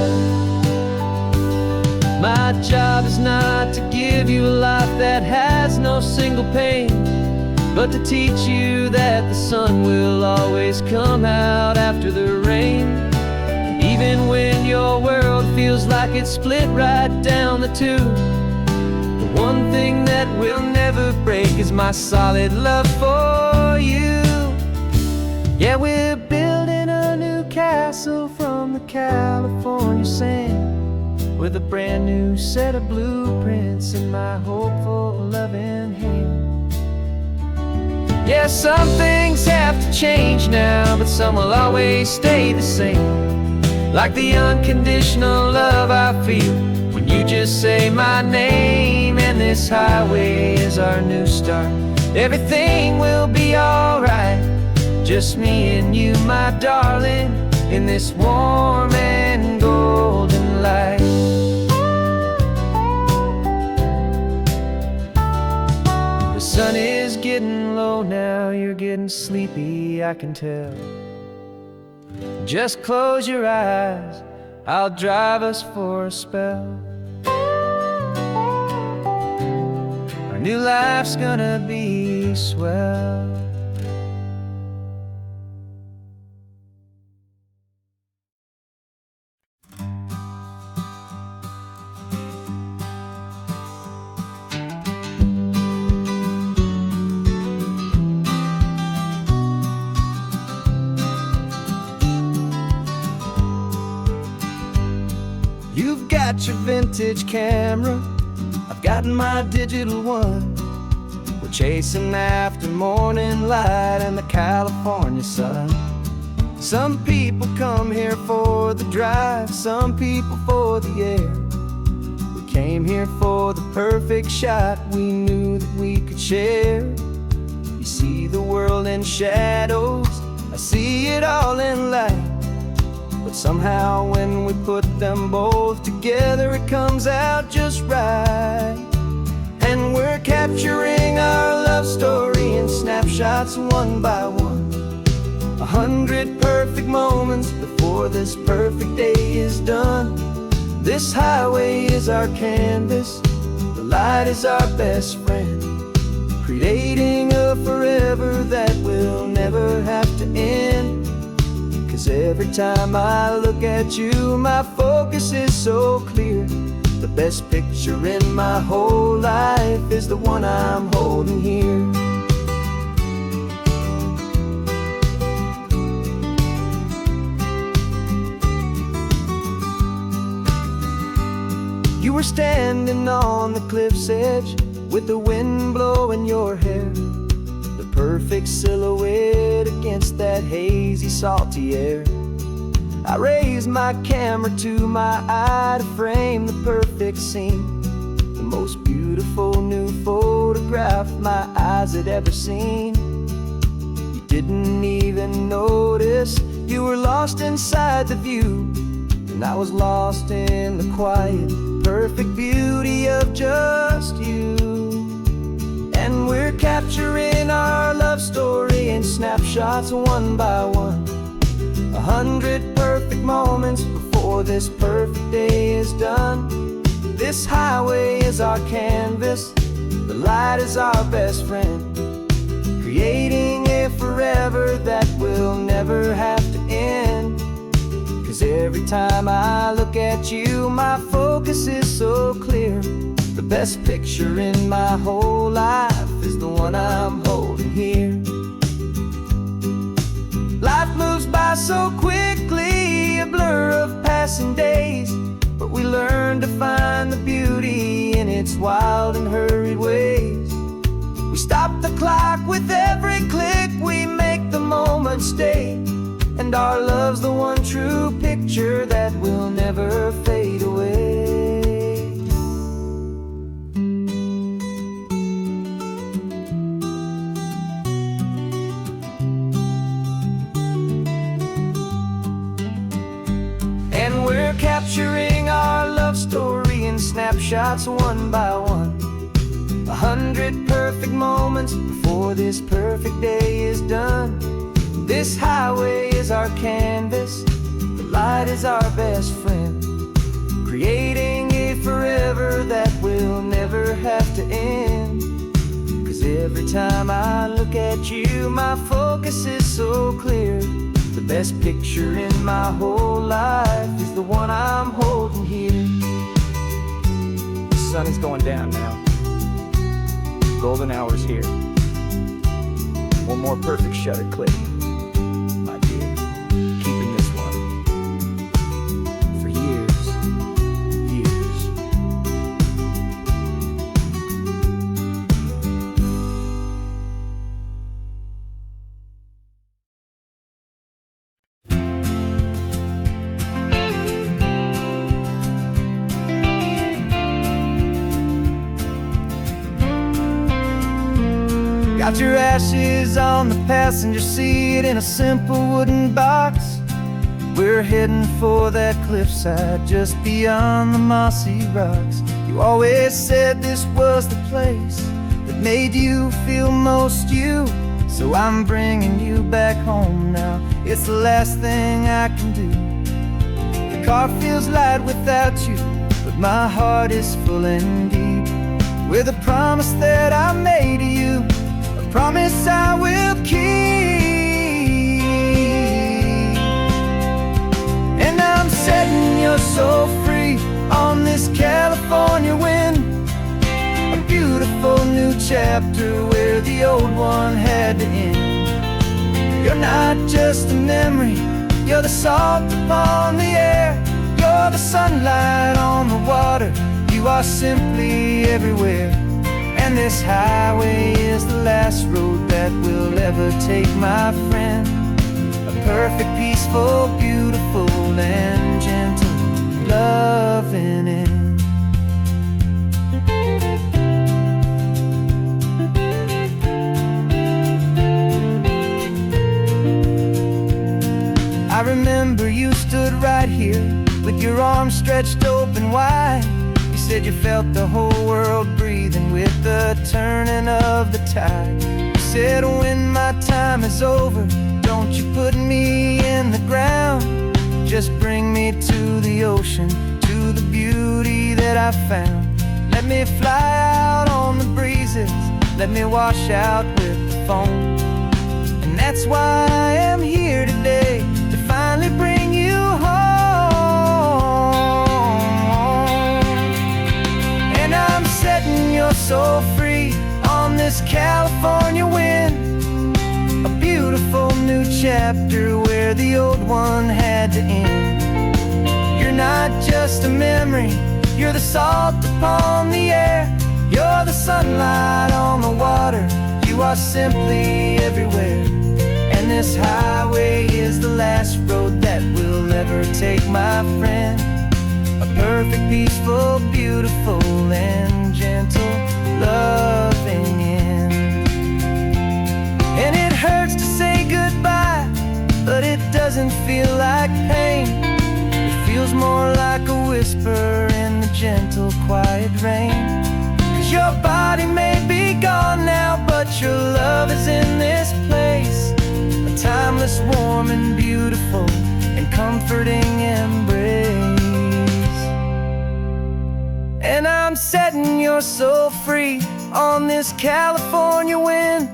My job is not to give you a life that has no single pain, but to teach you that the sun will always come out after the rain. Even when your world feels like it's split right down the two, the one thing that will never break is my solid love for you. Yeah, we're building a new castle from the California sand, with a brand new set of blueprints in my hopeful loving hand. Yeah, some things have to change now, but some will always stay the same. Like the unconditional love I feel when you just say my name. And this highway is our new start, everything will be alright. Just me and you, my darling, in this warm and golden light. The sun is getting low now, you're getting sleepy, I can tell. Just close your eyes, I'll drive us for a spell. Our new life's gonna be swell. You've got your vintage camera, I've got my digital one. We're chasing after morning light and the California sun. Some people come here for the drive, some people for the air. We came here for the perfect shot we knew that we could share. You see the world in shadows, I see it all in light. But somehow when we put them both together, it comes out just right. And we're capturing our love story in snapshots one by one. 100 perfect moments before this perfect day is done. This highway is our canvas, the light is our best friend, creating a forever every time I look at you, my focus is so clear. The best picture in my whole life is the one I'm holding here. You were standing on the cliff's edge with the wind blowing your hair, the perfect silhouette against that hazy, salty air. I raised my camera to my eye to frame the perfect scene, the most beautiful new photograph my eyes had ever seen. You didn't even notice you were lost inside the view, and I was lost in the quiet, perfect beauty of just you. And we're capturing our love story in snapshots one by one, 100 perfect moments before this perfect day is done. This highway is our canvas, the light is our best friend, creating a forever that will never have to end. 'Cause every time I look at you, my focus is so clear. The best picture in my whole life is the one I'm holding here. Life moves by so quickly, a blur of passing days, but we learn to find the beauty in its wild and hurried ways. We stop the clock with every click, we make the moment stay, and our love's the one true picture that will never fade away. And we're capturing our love story in snapshots one by one, 100 perfect moments before this perfect day is done. This highway is our canvas, the light is our best friend, creating a forever that will never have to end. 'Cause every time I look at you, my focus is so clear. The best picture in my whole life is the one I'm holding here. The sun is going down now. Golden hour's here. One more perfect shutter click, my dear. Keeping this one for years, years. Got your ashes on the passenger seat in a simple wooden box. We're heading for that cliffside just beyond the mossy rocks. You always said this was the place that made you feel most you, so I'm bringing you back home now. It's the last thing I can do. The car feels light without you, but my heart is full and deep with a promise that I made to you, promise I will keep. And I'm setting your soul free on this California wind, a beautiful new chapter where the old one had to end. You're not just a memory, you're the salt upon the air, you're the sunlight on the water, you are simply everywhere. And this highway is the last road that we'll ever take, my friend. A perfect, peaceful, beautiful, and gentle loving end. I remember you stood right here with your arms stretched open wide. You said you felt the whole world breathing with the turning of the tide. You said when my time is over, don't you put me in the ground, just bring me to the ocean, to the beauty that I found. Let me fly out on the breezes, let me wash out with the foam. And that's why I am here today, to finally bring so free on this California wind. A beautiful new chapter where the old one had to end. You're not just a memory, you're the salt upon the air. You're the sunlight on the water, you are simply everywhere. And this highway is the last road that we'll ever take, my friend. A perfect, peaceful, beautiful, and gentle, loving end. And it hurts to say goodbye, but it doesn't feel like pain. It feels more like a whisper in the gentle, quiet rain. 'Cause your body may be gone now, but your love is in this place. A timeless, warm, and beautiful, and comforting embrace. And I'm setting your soul free on this California wind.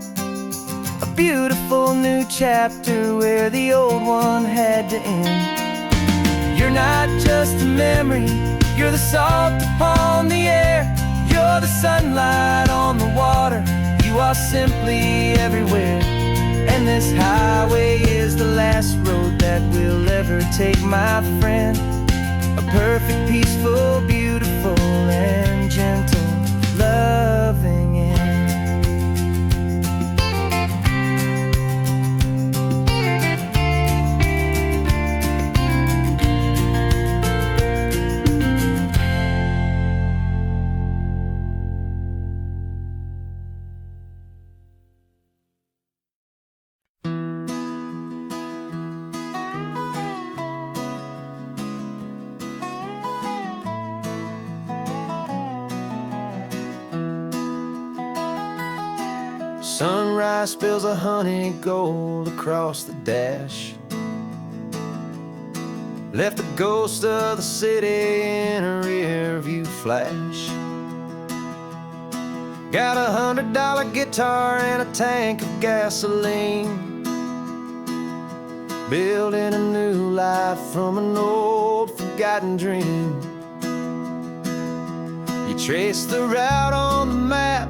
A beautiful new chapter where the old one had to end. You're not just a memory, you're the salt upon the air. You're the sunlight on the water, you are simply everywhere. And this highway is the last road that we'll ever take, my friend. A perfect, peaceful, beautiful, and gentle, loving end. Sunrise spills a honey gold across the dash. Left the ghost of the city in a rear view flash. Got a $100 guitar and a tank of gasoline. Building a new life from an old forgotten dream. You trace the route on the map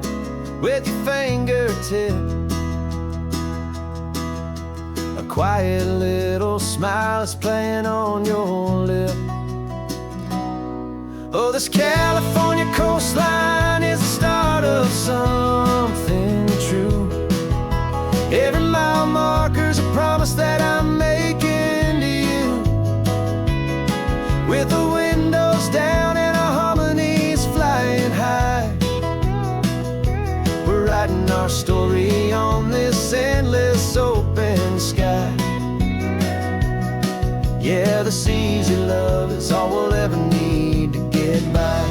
with your fingertip. A quiet little smile is playing on your lip. Oh, this California coastline is the start of something true. Every mile marker's a promise that I'm making to you. With the windows down and our harmonies flying high, writing our story on this endless open sky. Yeah, this easy love is all we'll ever need to get by.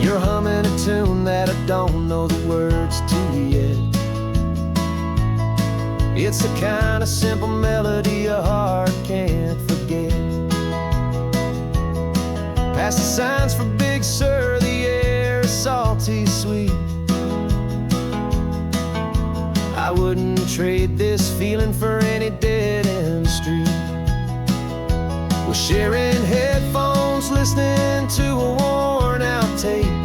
You're humming a tune that I don't know the words to yet. It's the kind of simple melody your heart can't forget. Past the signs for Big Sur, the air is salty sweet. I wouldn't trade this feeling for any dead-end street. We're sharing headphones, listening to a worn-out tape,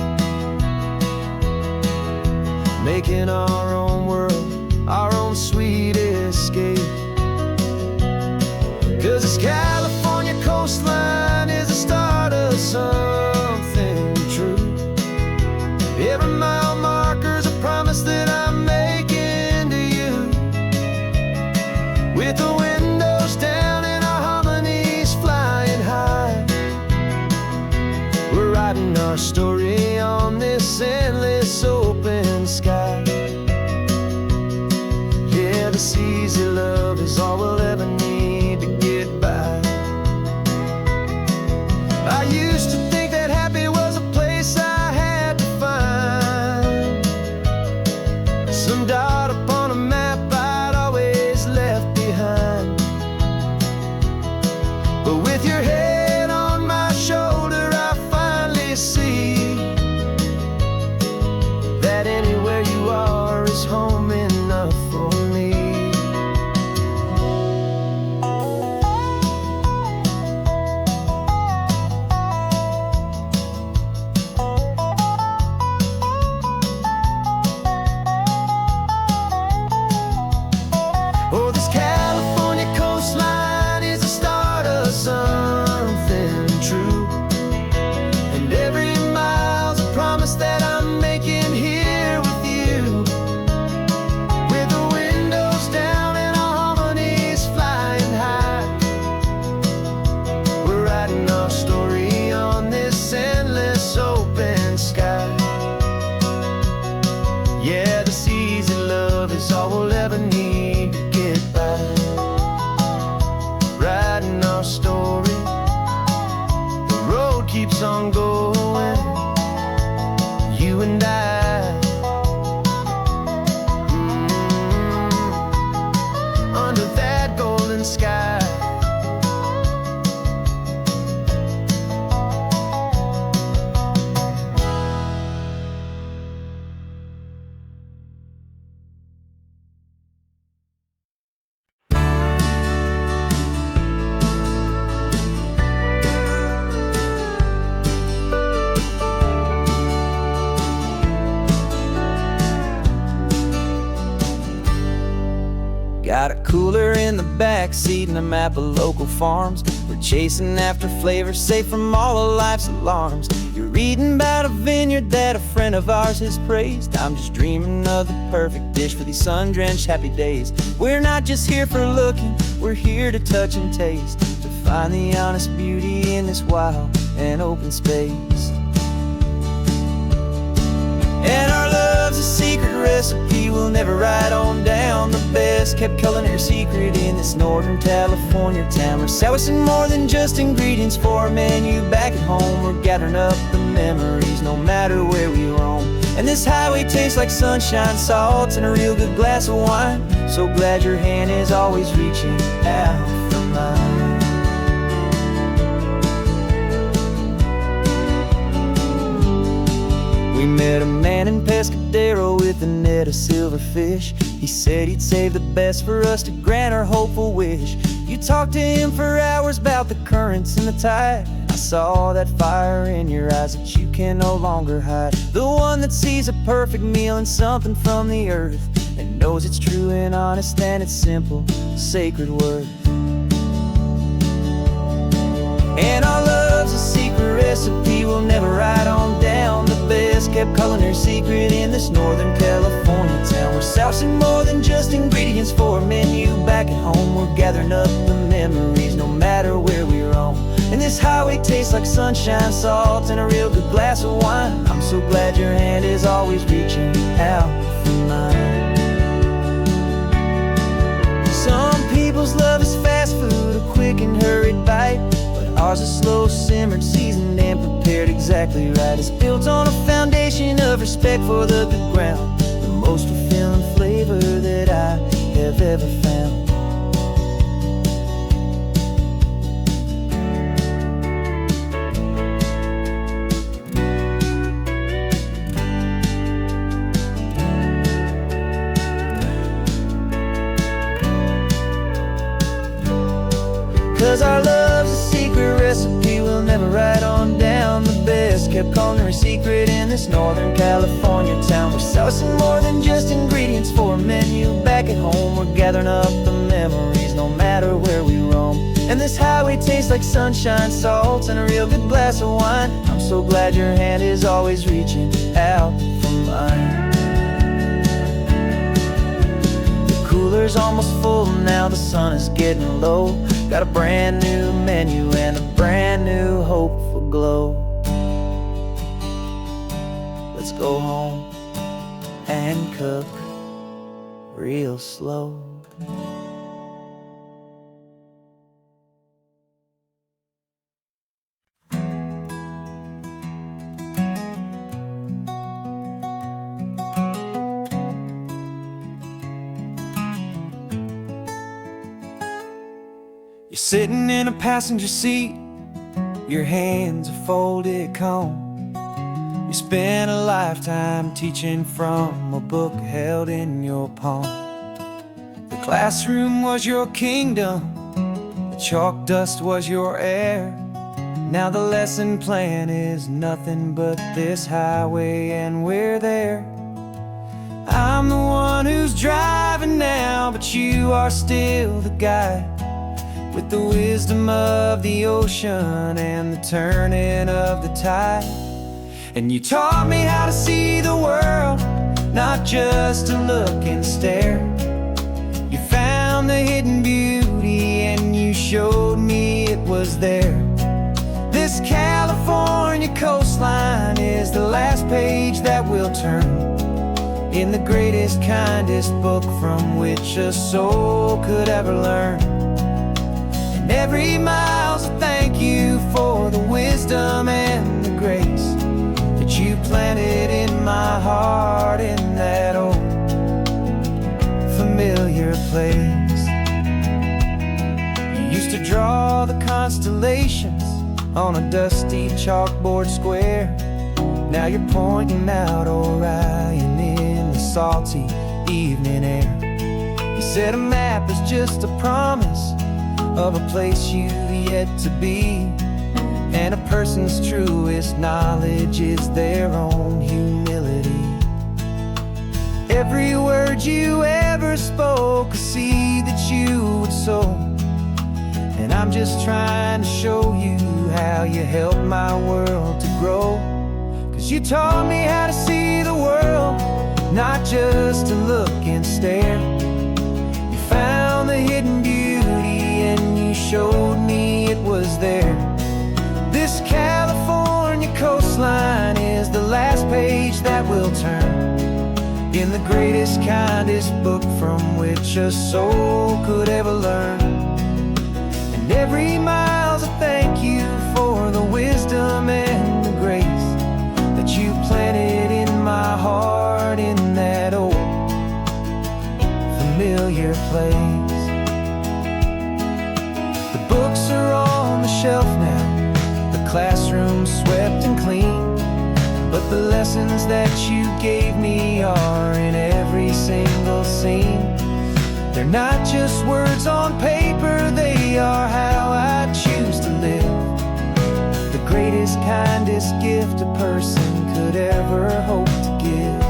making our own world, our own sweet escape. 'Cause this California coastline is the start of something true. Every mile marker's a promise that I'm making to you. With the windows down and our harmonies flying high, we're writing our story on this endless open sky. Yeah, this easy love is all we'll ever need to get by. I used to think that happy was a place I had to find, some dot upon a map I'd always left behind. But with your head on my shoulder, I finally see that anywhere you are is home enough for me. Yeah, this easy love is all we'll ever need to get by. Writing our story, the road keeps on going, you and I. Under that golden sky. Got a cooler in the back seat and a map of local farms. We're chasing after flavors safe from all of life's alarms. You're reading about a vineyard that a friend of ours has praised. I'm just dreaming of the perfect dish for these sun-drenched happy days. We're not just here for looking, we're here to touch and taste, to find the honest beauty in this wild and open space. And our love's a secret recipe we'll never write on down. The best kept culinary secret in this Northern California town. We're sourcing more than just ingredients for a menu back at home. We're gathering up the memories no matter where we roam. And this highway tastes like sunshine, salt, and a real good glass of wine. So glad your hand is always reaching out for mine. We met a man in Pescadero with a net of silverfish. He said he'd save the best for us to grant our hopeful wish. You talked to him for hours about the currents and the tide. I saw that fire in your eyes that you can no longer hide. The one that sees a perfect meal in something from the earth, and knows it's true and honest and it's simple, sacred worth. And our love's a secret recipe we'll never write on down. The best kept culinary secret in this Northern California town. We're sourcing more than just ingredients for a menu back at home. We're gathering up the memories no matter where we roam. And this highway tastes like sunshine, salt, and a real good glass of wine. I'm so glad your hand is always reaching out for mine. Some people's love is fast food, a quick and hurried bite. Ours is slow simmered, seasoned, and prepared exactly right. It's built on a foundation of respect for the good ground, the most fulfilling flavor that I have ever found. 'Cause our love's a secret recipe we'll never write on down. The best kept culinary secret in this Northern California town. We're sourcing more than just ingredients for a menu back at home. We're gathering up the memories no matter where we roam. And this highway tastes like sunshine, salt, and a real good glass of wine. I'm so glad your hand is always reaching out for mine. The cooler's almost full now, the sun is getting low. Got a brand new menu and a brand new hopeful glow. Let's go home and cook real slow. You're sitting in a passenger seat, your hands are folded calm. You spent a lifetime teaching from a book held in your palm. The classroom was your kingdom, the chalk dust was your air. Now the lesson plan is nothing but this highway and we're there. I'm the one who's driving now, but you are still the guide, with the wisdom of the ocean and the turning of the tide. And you taught me how to see the world, not just to look and stare. You found the hidden beauty and you showed me it was there. This California coastline is the last page that we'll turn. in the greatest, kindest book from which a soul could ever learn. And every mile's a thank you for the wisdom and the grace that you planted in my heart in that old familiar place. You used to draw the constellations on a dusty chalkboard square. Now you're pointing out Orion in the salty evening air. You said a map is just a promise of a place you've yet to be, and a person's truest knowledge is their own humility. Every word you ever spoke, a seed that you would sow, and I'm just trying to show you how you helped my world to grow. 'Cause you taught me how to see the world, not just to look and stare. You found the hidden beauty and you showed me it was there. This California coastline is the last page that we'll turn in the greatest, kindest book from which a soul could ever learn. And every mile's a thank you for the wisdom and the grace that you planted in my heart in that old familiar place. The books are on the shelf now, the classroom swept and clean, but the lessons that you gave me are in every single scene. They're not just words on paper, they are how I choose to live. The greatest, kindest gift a person could ever hope to give.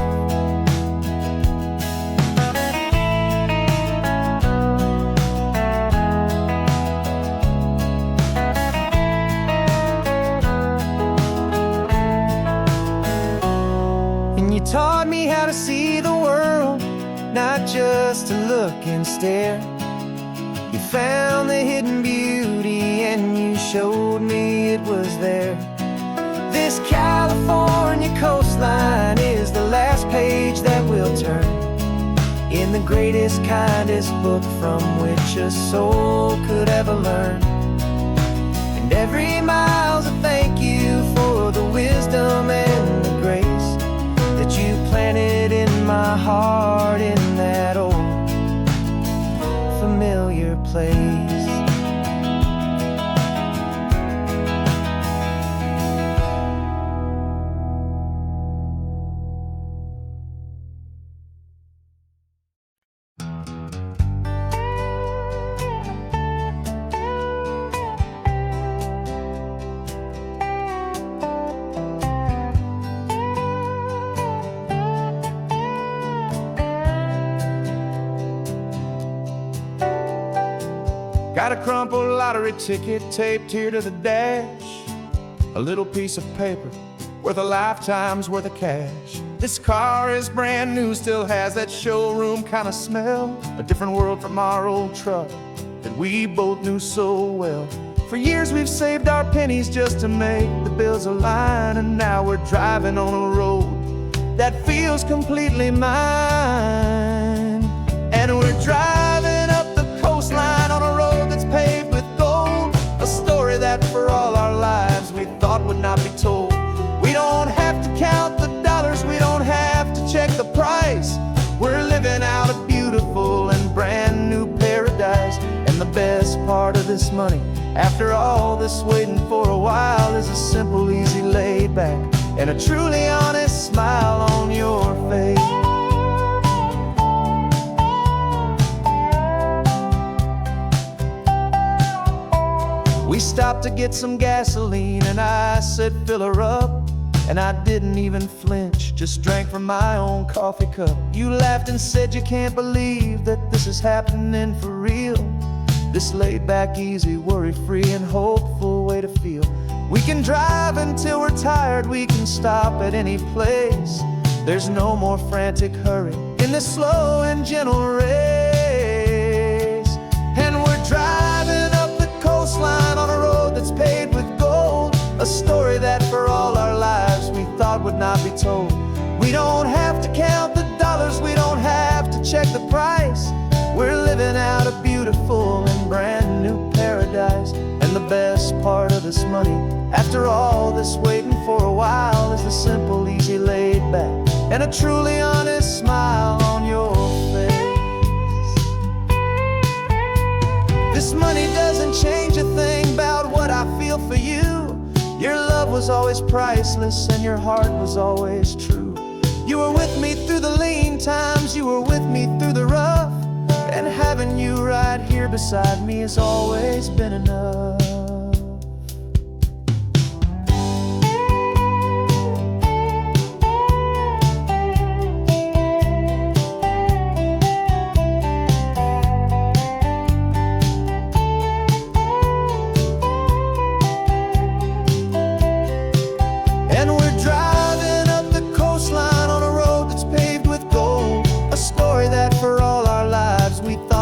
And you taught me how to see the world, not just to look and stare. You found the hidden beauty and you showed me it was there. This California coastline is the last page that we'll turn in the greatest, kindest book from which a soul could ever learn. And every mile's a thank you for the wisdom and the grace that you planted in my heart in that old familiar place. Got a crumpled lottery ticket taped here to the dash, a little piece of paper worth a lifetime's worth of cash. This car is brand new, still has that showroom kind of smell, a different world from our old truck that we both knew so well. For years we've saved our pennies just to make the bills align, and now we're driving on a road that feels completely mine. And we're driving up the coastline on a road that's paved with gold, a story that for all our lives we thought would not be told. We don't have to count the dollars, we don't have to check the price. We're living out a beautiful and brand new paradise. And the best part of this money, after all this waiting for a while, is a simple, easy, laid back and a truly honest smile on your face. We stopped to get some gasoline and I said fill her up, and I didn't even flinch, just drank from my own coffee cup. You laughed and said you can't believe that this is happening for real. This laid back, easy, worry-free and hopeful way to feel. We can drive until we're tired, we can stop at any place. There's no more frantic hurry in this slow and gentle race. And we're driving up the coastline on a road that's paved with gold, a story that for all our lives we thought would not be told. We don't have to count the dollars, this money. After all this waiting for a while is the simple, easy, laid back, and a truly honest smile on your face. This money doesn't change a thing about what I feel for you. Your love was always priceless and your heart was always true. You were with me through the lean times, you were with me through the rough, and having you right here beside me has always been enough.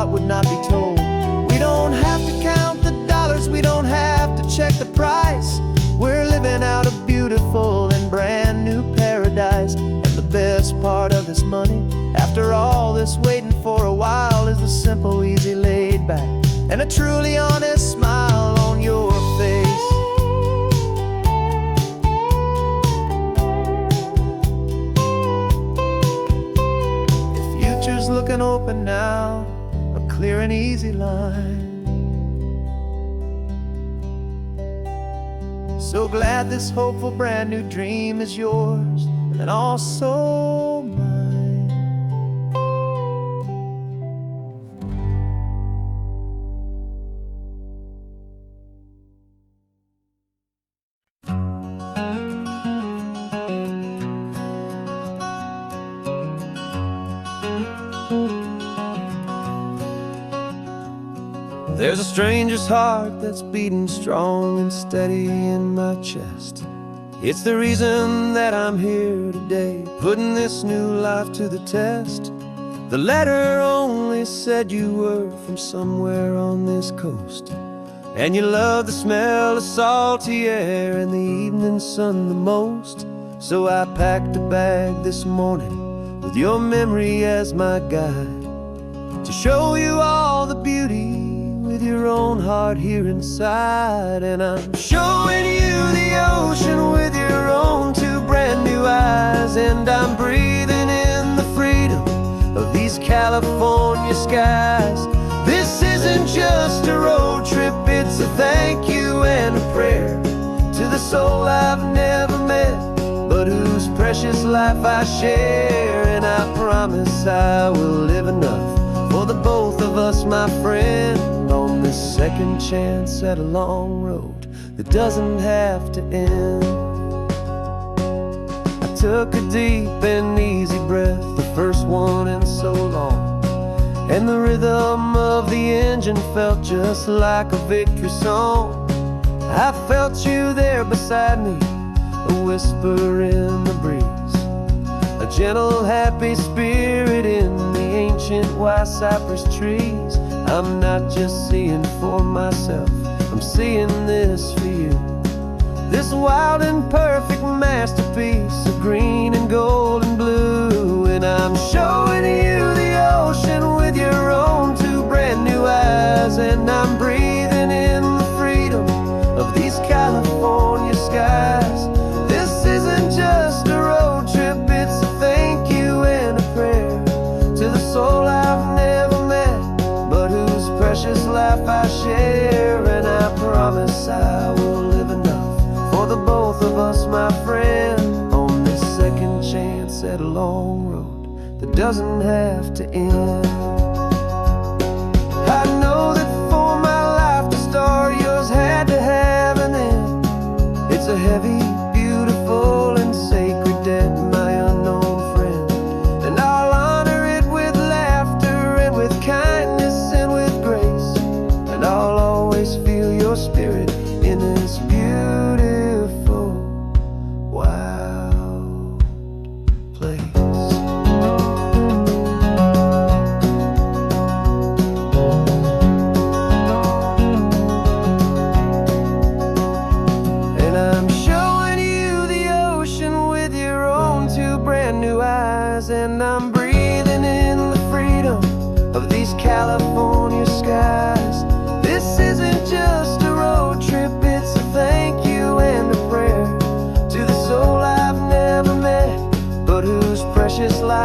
Would not be told. We don't have to count the dollars, we don't have to check the price. We're living out a beautiful and brand new paradise. And the best part of this money, after all this waiting for a while, is the simple, easy, laid back, and a truly honest smile on your face. The future's looking open now, clear and easy line. So glad this hopeful brand new dream is yours and also mine. There's a stranger's heart that's beating strong and steady in my chest. It's the reason that I'm here today, putting this new life to the test. The letter only said you were from somewhere on this coast, and you love the smell of salty air and the evening sun the most. So I packed a bag this morning with your memory as my guide, to show you all the beauty with your own heart here inside. And I'm showing you the ocean with your own two brand new eyes, and I'm breathing in the freedom of these California skies. This isn't just a road trip, it's a thank you and a prayer to the soul I've never met, but whose precious life I share. And I promise I will live enough for the both of us, my friend, on this second chance at a long road that doesn't have to end. I took a deep and easy breath, the first one in so long, and the rhythm of the engine felt just like a victory song. I felt you there beside me, a whisper in the breeze, a gentle happy spirit in the ancient white cypress trees. I'm not just seeing for myself, I'm seeing this for you, this wild and perfect masterpiece of green and gold and blue. And I'm showing you the ocean with your own two brand new eyes, and I'm breathing in the freedom of these California skies. This isn't just a road trip, it's a thank you and a prayer to the soul I've never met, but whose precious life I share. And I promise I will live enough for the both of us, my friend, on this second chance at a long road that doesn't have to end. I know that for my life to start, yours had to have an end. It's a heavy, beautiful, and sacred debt, my unknown friend, and I'll honor it with laughter and with kindness and with grace, and I'll always feel your spirit in this beautiful, wild place. And I'm showing you the ocean with your own two brand new eyes, and I'm breathing in the freedom of these California skies. This isn't just a road trip, it's a thing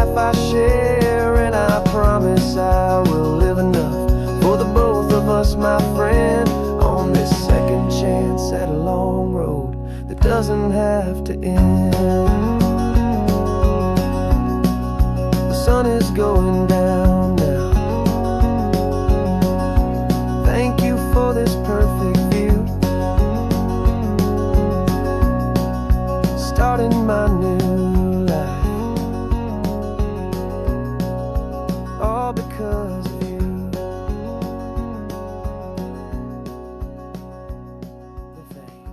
life I share, and I promise I will live enough for the both of us, my friend, on this second chance at a long road that doesn't have to end. The sun is going down now. Thank you for this perfect view, starting my new life, all because of you. Thank you.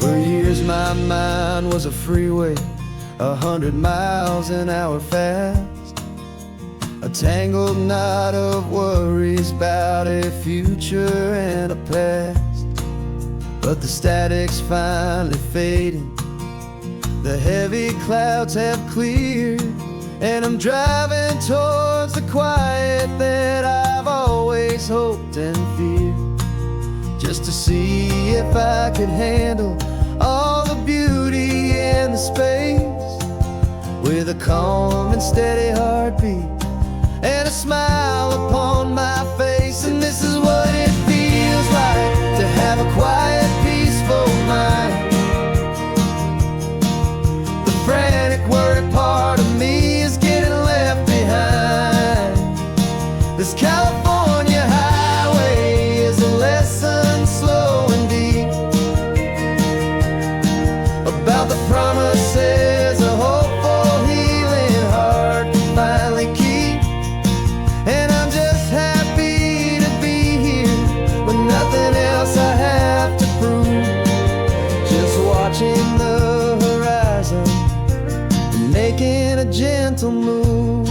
For years my mind was a freeway, 100 miles an hour fast, a tangled knot of worries about a future and a past. But the static's finally fading, the heavy clouds have cleared, and I'm driving towards the quiet that I've always hoped and feared, just to see if I could handle all the beauty and the space, with a calm and steady heartbeat and a smile upon my face. And this is what it feels like to have a quiet, peaceful mind. The frantic, worried part of me is getting left behind. This California highway is a lesson slow and deep about the promises a hopeful, healing heart can finally keep. And I'm just happy to be here with nothing else I have to prove, just watching the horizon and making a gentle move.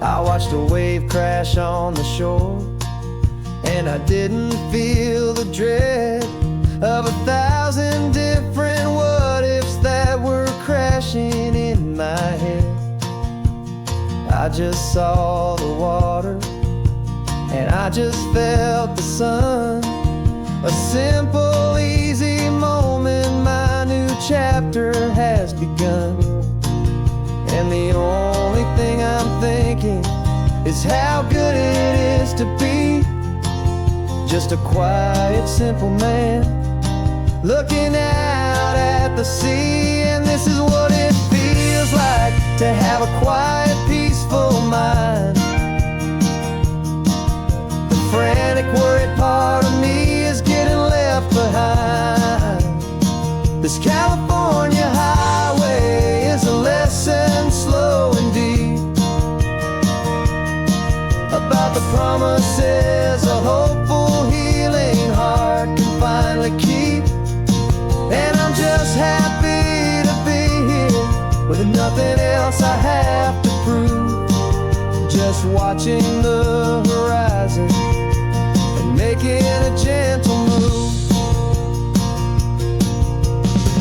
I watched a wave crash on the shore, and I didn't feel the dread of 1,000 different what-ifs that were crashing in my head. I just saw the water, and I just felt the sun. A simple, easy moment, my new chapter has begun. And the only thing I'm thinking is how good it is to be just a quiet, simple man looking out at the sea. And this is what it feels like to have a quiet, peaceful mind. The frantic, worried part of me is getting left behind. This California highway is a lesson slow and deep about the promises a hopeful, healing heart can finally keep. And I'm just happy to be here with nothing else I have to prove, just watching the horizon and making a gentle move.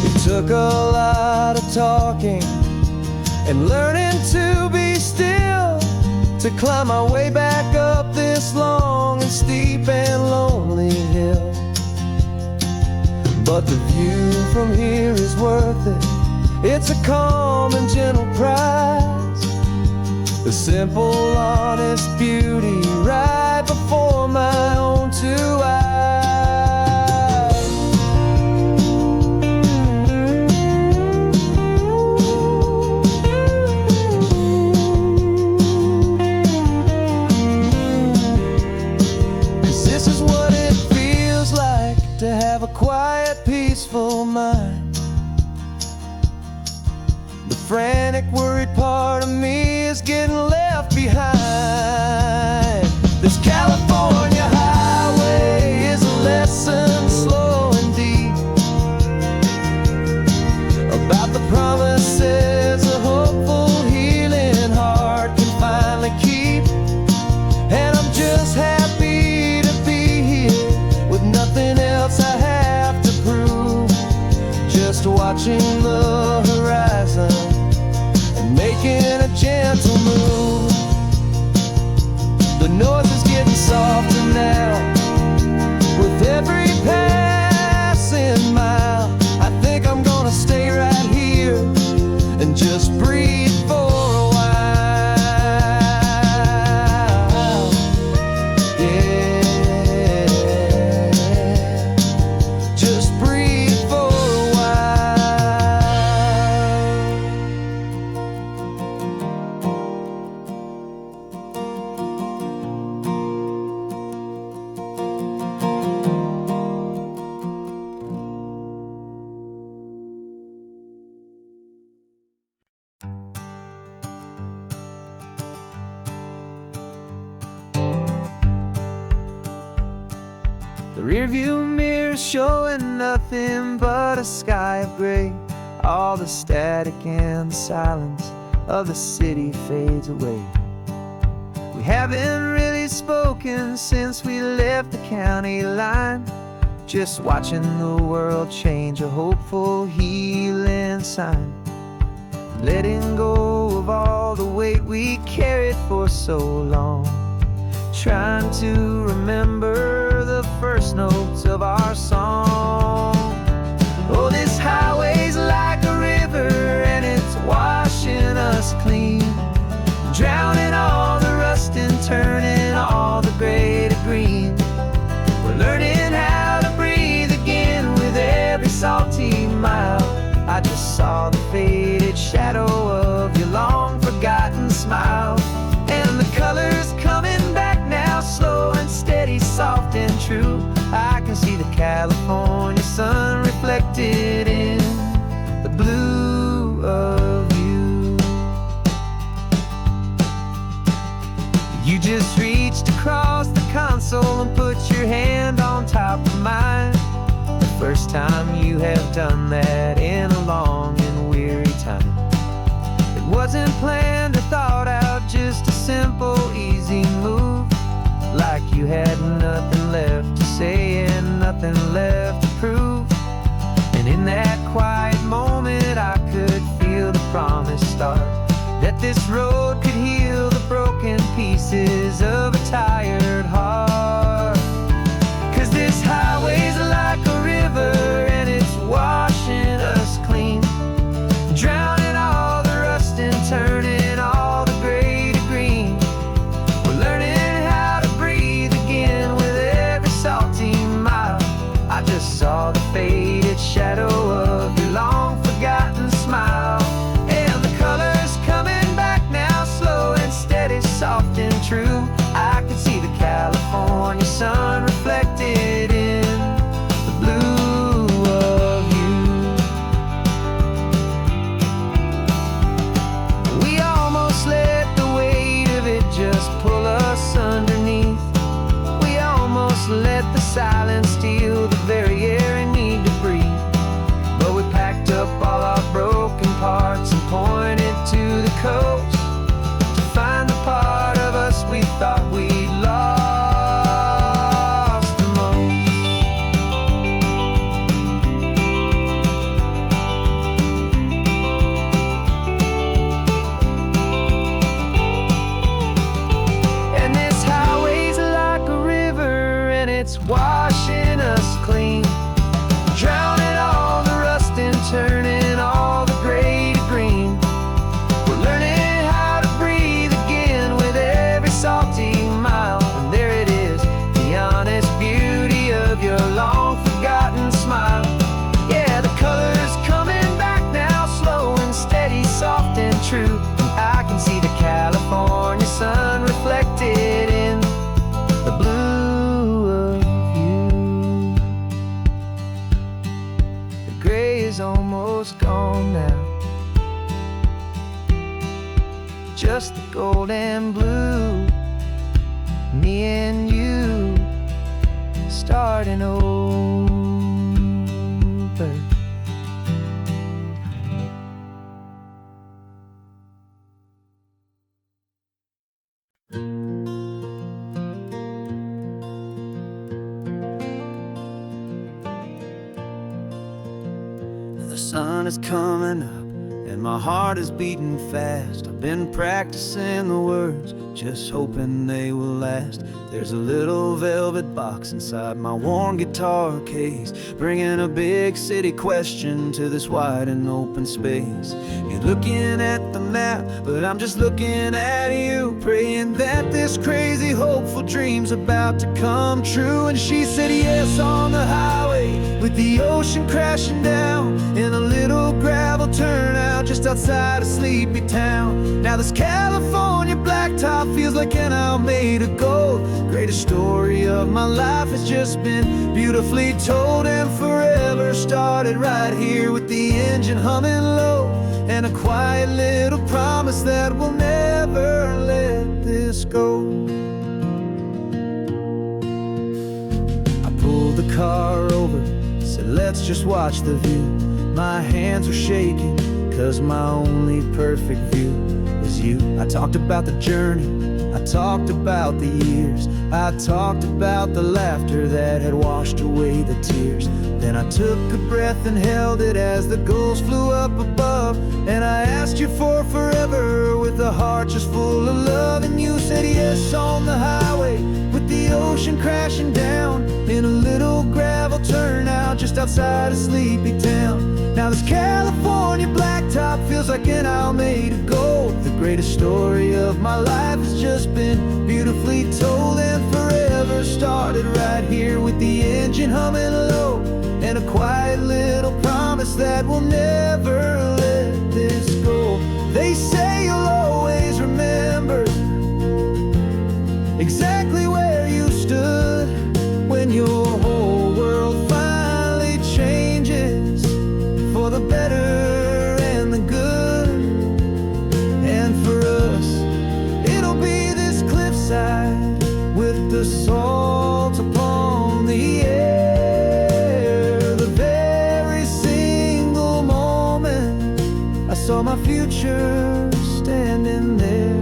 It took a lot of talking and learning to be still to climb my way back up this long and steep and lonely hill. But the view from here is worth it. It's a calm and gentle prize, the simple, honest beauty right before my own two eyes. To have a quiet, peaceful mind. The frantic, worried part of me is getting left behind. This California highway is a lesson slow and deep about the promises a hopeful, healing heart can finally keep. And I'm just happy to be here with watching the horizon and making a gentle move. The noise is getting softer now with every passing mile. I think I'm gonna stay right here and just breathe for a while. Yeah, just breathe for a while. The rearview mirror showing nothing but a sky of gray. All the static and the silence of the city fades away. We haven't really spoken since we left the county line, just watching the world change, a hopeful healing sign. Letting go of all the weight we carried for so long, trying to remember the first notes of our song. Oh, this highway's like a river and it's washing us clean, drowning all the rust and turning all the gray to green. We're learning how to breathe again with every salty mile. I just saw the faded shadow of your long forgotten smile, and the colors coming back now, slow and steady, soft and true. I can see the California sun reflected in the blue of you. You just reached across the console and put your hand on top of mine. The first time you have done that in a long and weary time. It wasn't planned or thought out, just a simple, easy move. Like you had nothing left to say and nothing left to prove. And in that quiet moment I could feel the promise start, that this road could heal the broken pieces of a tired heart. 'Cause this highway's like a river and it's washing us clean, drowning all the rust and turning all the gray to green. We're learning how to breathe again with every salty mile. I just saw the faded shadow of your long forgotten smile, and the colors coming back now, slow and steady, soft and true. I can see the California sun reflected in the blue of you. We almost let the weight of it just pull us underneath. We almost let the silence steal the very air and need to breathe. But we packed up all our broken parts and pointed to the coast to find the part of us we thought we'd lost the most. And this highway's like a river and it's washing us clean, drowning all the rust and turning all the gray to green. We're learning how to breathe again with every salty mile. And there it is, the honest beauty of your long forgotten smile. Yeah, the colors coming back now, slow and steady, soft and true. And I can see the California sun reflected in the blue of you. The gray is almost gone now, just the gold and blue. Me and you starting over. The sun is coming up and my heart is beating fast. I've been practicing the words, just hoping they will last. There's a little velvet box inside my worn guitar case, bringing a big city question to this wide and open space. You're looking at the map, but I'm just looking at you, praying that this crazy hopeful dream's about to come true. And she said yes on the highway, with the ocean crashing down, in a little gravel turnout just outside a sleepy town. Now this California blacktop feels like an isle made of gold. Greatest story of my life has just been beautifully told, and forever started right here with the engine humming low, and a quiet little promise that we'll never let this go. I pulled the car over, said let's just watch the view. My hands were shaking, cause my only perfect view was you. I talked about the journey, I talked about the years, I talked about the laughter that had washed away the tears. Then I took a breath and held it as the gulls flew up above, and I asked you for forever with a heart just full of love. And you said yes on the highway, with the ocean crashing down, in a little gravel turnout just outside a sleepy town. Now this California blacktop feels like an isle made of gold. The greatest story of my life has just been beautifully told, and forever started right here with the engine humming low, and a quiet little promise that we'll never let this go. They say you'll always remember exactly where you stood when your whole world finally changes for the better and the good. And for us, it'll be this cliffside with the salt upon the air. The very single moment I saw my future standing there.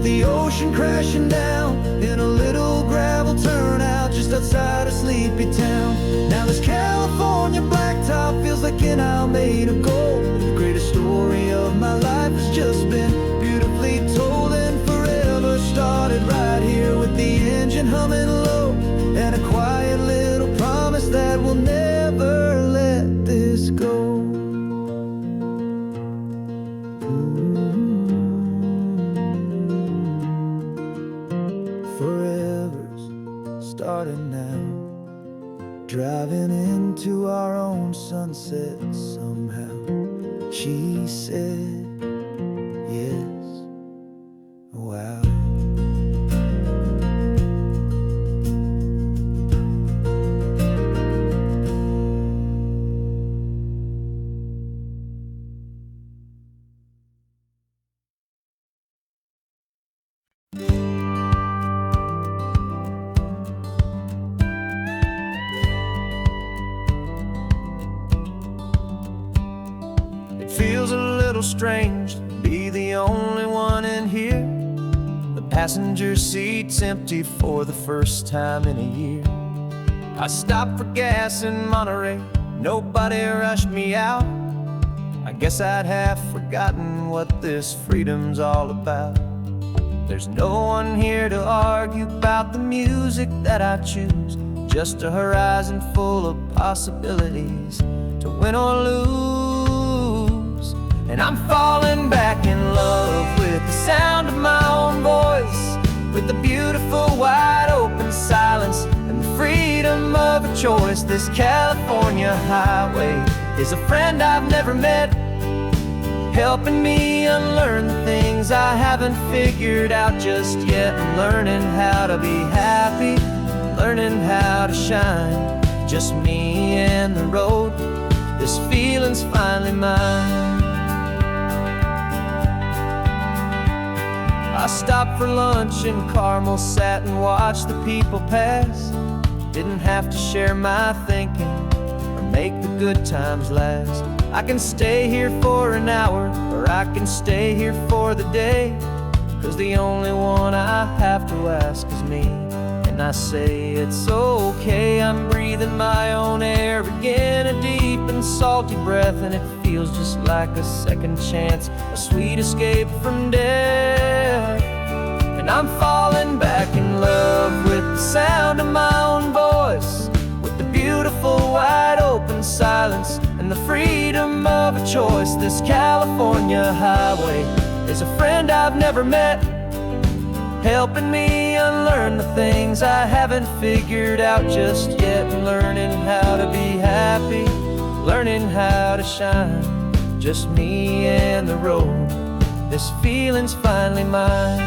The ocean crashing down, in a little gravel turnout just outside a sleepy town. Now this California blacktop feels like an isle made of gold. The greatest story of my life has just been beautifully told, and forever started right here with the engine humming low, and a quiet little promise that we'll never let this go. Forever's starting now, driving into our own sunset somehow. She said yes, wow. Feels a little strange to be the only one in here. The passenger seat's empty for the first time in a year. I stopped for gas in Monterey, nobody rushed me out. I guess I'd half forgotten what this freedom's all about. There's no one here to argue about the music that I choose, just a horizon full of possibilities to win or lose. And I'm falling back in love with the sound of my own voice, with the beautiful wide open silence and the freedom of a choice. This California highway is a friend I've never met, helping me unlearn the things I haven't figured out just yet. I'm learning how to be happy, learning how to shine, just me and the road. This feeling's finally mine. I stopped for lunch in Carmel, sat and watched the people pass. Didn't have to share my thinking or make the good times last. I can stay here for an hour, or I can stay here for the day, 'cause the only one I have to ask is me. And I say it's okay, I'm breathing my own air again, a deep and salty breath, and it feels just like a second chance, a sweet escape from death. And I'm falling back in love with the sound of my own voice, with the beautiful wide open silence and the freedom of a choice. This California highway is a friend I've never met, helping me unlearn the things I haven't figured out just yet, and learning how to be happy, learning how to shine, just me and the road. This feeling's finally mine.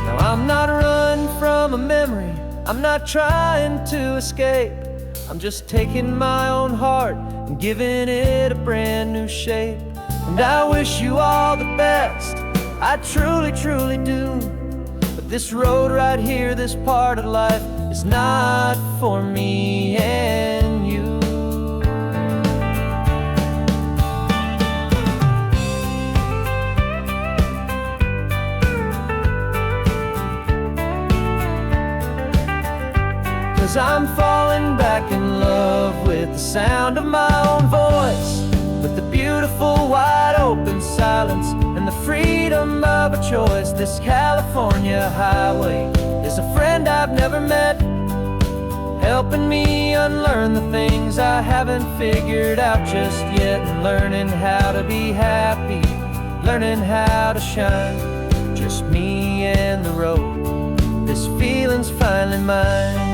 Now I'm not running from a memory, I'm not trying to escape, I'm just taking my own heart and giving it a brand new shape. And I wish you all the best, I truly, truly do. But this road right here, this part of life, is not for me and you. Cause I'm falling back in love with the sound of my own voice, with the beautiful wide open silence and the freedom of a choice. This California highway is a friend I've never met, helping me unlearn the things I haven't figured out just yet, and learning how to be happy, learning how to shine, just me and the road. This feeling's finally mine.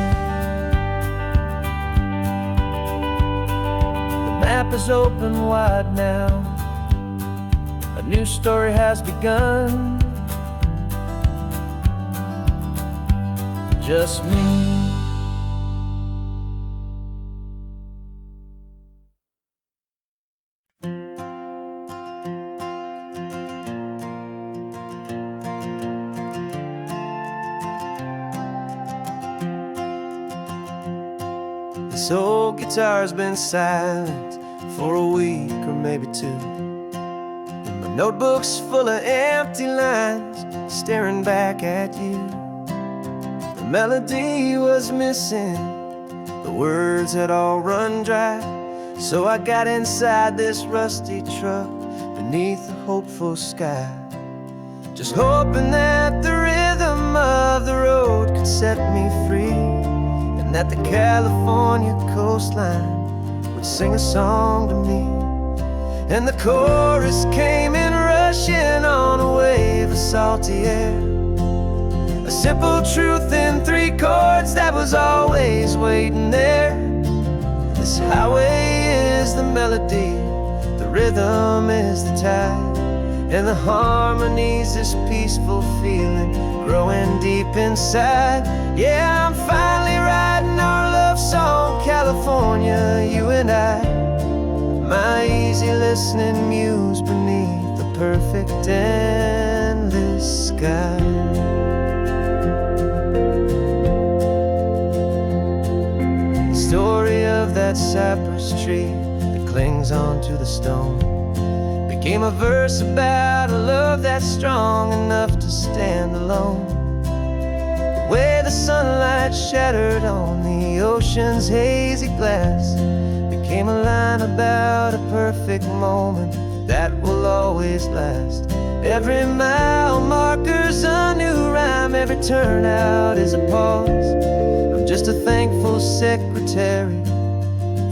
The map is open wide now, a new story has begun, just me. This old guitar's been silent for a week or maybe two, and my notebook's full of empty lines staring back at you. The melody was missing, the words had all run dry, so I got inside this rusty truck beneath the hopeful sky, just hoping that the rhythm of the road could set me free, and that the California coastline would sing a song to me. And the chorus came in rushing on a wave of salty air, a simple truth in 3 chords that was always waiting there. This highway is the melody, the rhythm is the tide, and the harmony's this peaceful feeling growing deep inside. Yeah, I'm finally writing our love song, California, you and I, my easy listening muse beneath the perfect endless sky. The story of that cypress tree that clings onto the stone became a verse about a love that's strong enough to stand alone. The way the sunlight shattered on the ocean's hazy glass became a line about a perfect moment that will always last. Every mile marker's a new rhyme, every turnout is a pause. I'm just a thankful secretary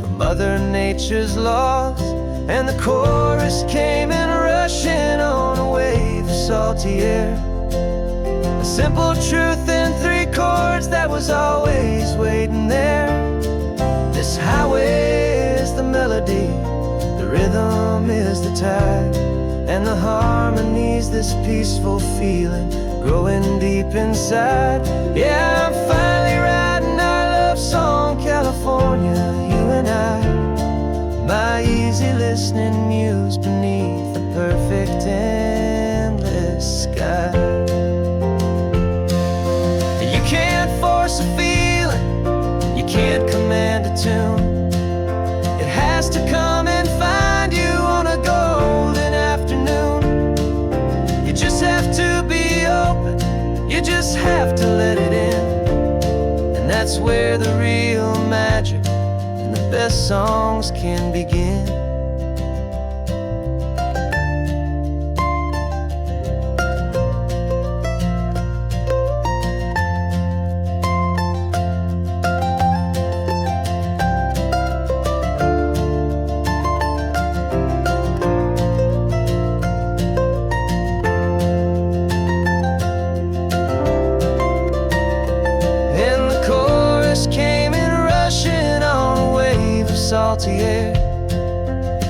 for Mother Nature's laws. And the chorus came in rushing on a wave of salty air, a simple truth in 3 chords that was always waiting there. This highway is the melody, the rhythm is the tide, and the harmony's this peaceful feeling growing deep inside. Yeah, I'm finally writing our love song, California, you and I, my easy listening muse beneath the perfect endless sky. You just have to let it in, and that's where the real magic and the best songs can begin. Salty air,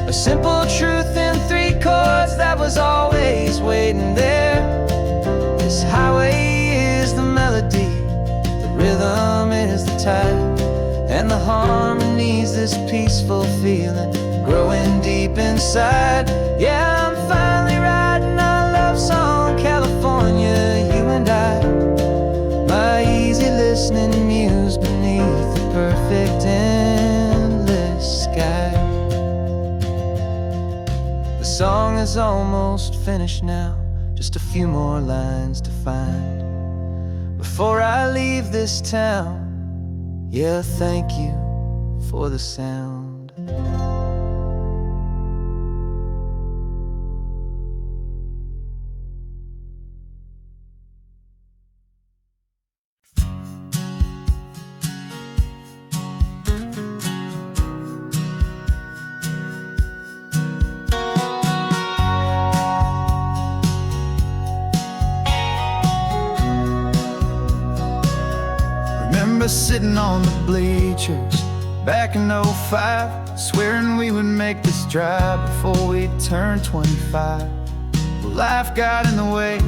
a simple truth in 3 chords that was always waiting there. This highway is the melody, the rhythm is the tide, and the harmony's this peaceful feeling growing deep inside. Yeah, I'm finally writing our love song, California, you and I. My easy listening muse beneath the perfect sky. The song is almost finished now, just a few more lines to find before I leave this town. Yeah, thank you for the sound. Remember sitting on the bleachers back in '05, swearing we would make this drive before we turned 25. Well, life got in the way,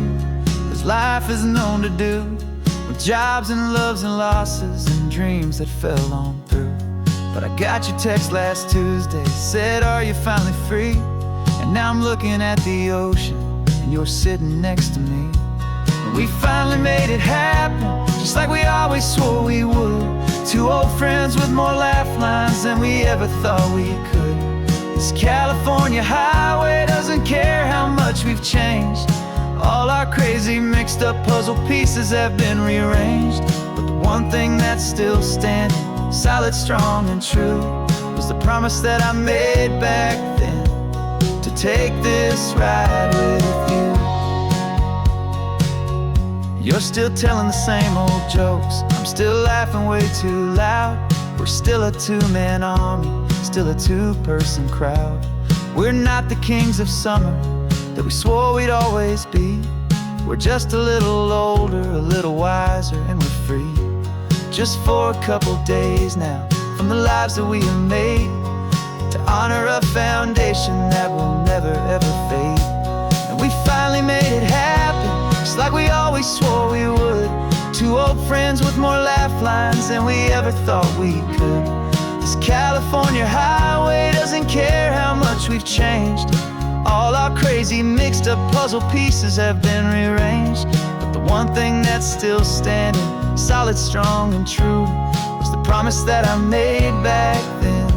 as life is known to do, with jobs and loves and losses and dreams that fell on through. But I got your text last Tuesday, said, are you finally free? And now I'm looking at the ocean, and you're sitting next to me. And we finally made it happen, just like we always swore we would. 2 old friends with more laugh lines than we ever thought we could. This California highway doesn't care how much we've changed. All our crazy mixed up puzzle pieces have been rearranged. But the one thing that's still standing, solid, strong and true, was the promise that I made back then, to take this ride with you. You're still telling the same old jokes, I'm still laughing way too loud. We're still a 2-man army, still a 2-person crowd. We're not the kings of summer that we swore we'd always be. We're just a little older, a little wiser, and we're free. Just for a couple days now, from the lives that we have made, to honor a foundation that will never ever fade. And we finally made it happen, just like we always swore we would. 2 old friends with more laugh lines than we ever thought we could. This California highway doesn't care how much we've changed. All our crazy mixed up puzzle pieces have been rearranged. But the one thing that's still standing, solid, strong and true, was the promise that I made back then,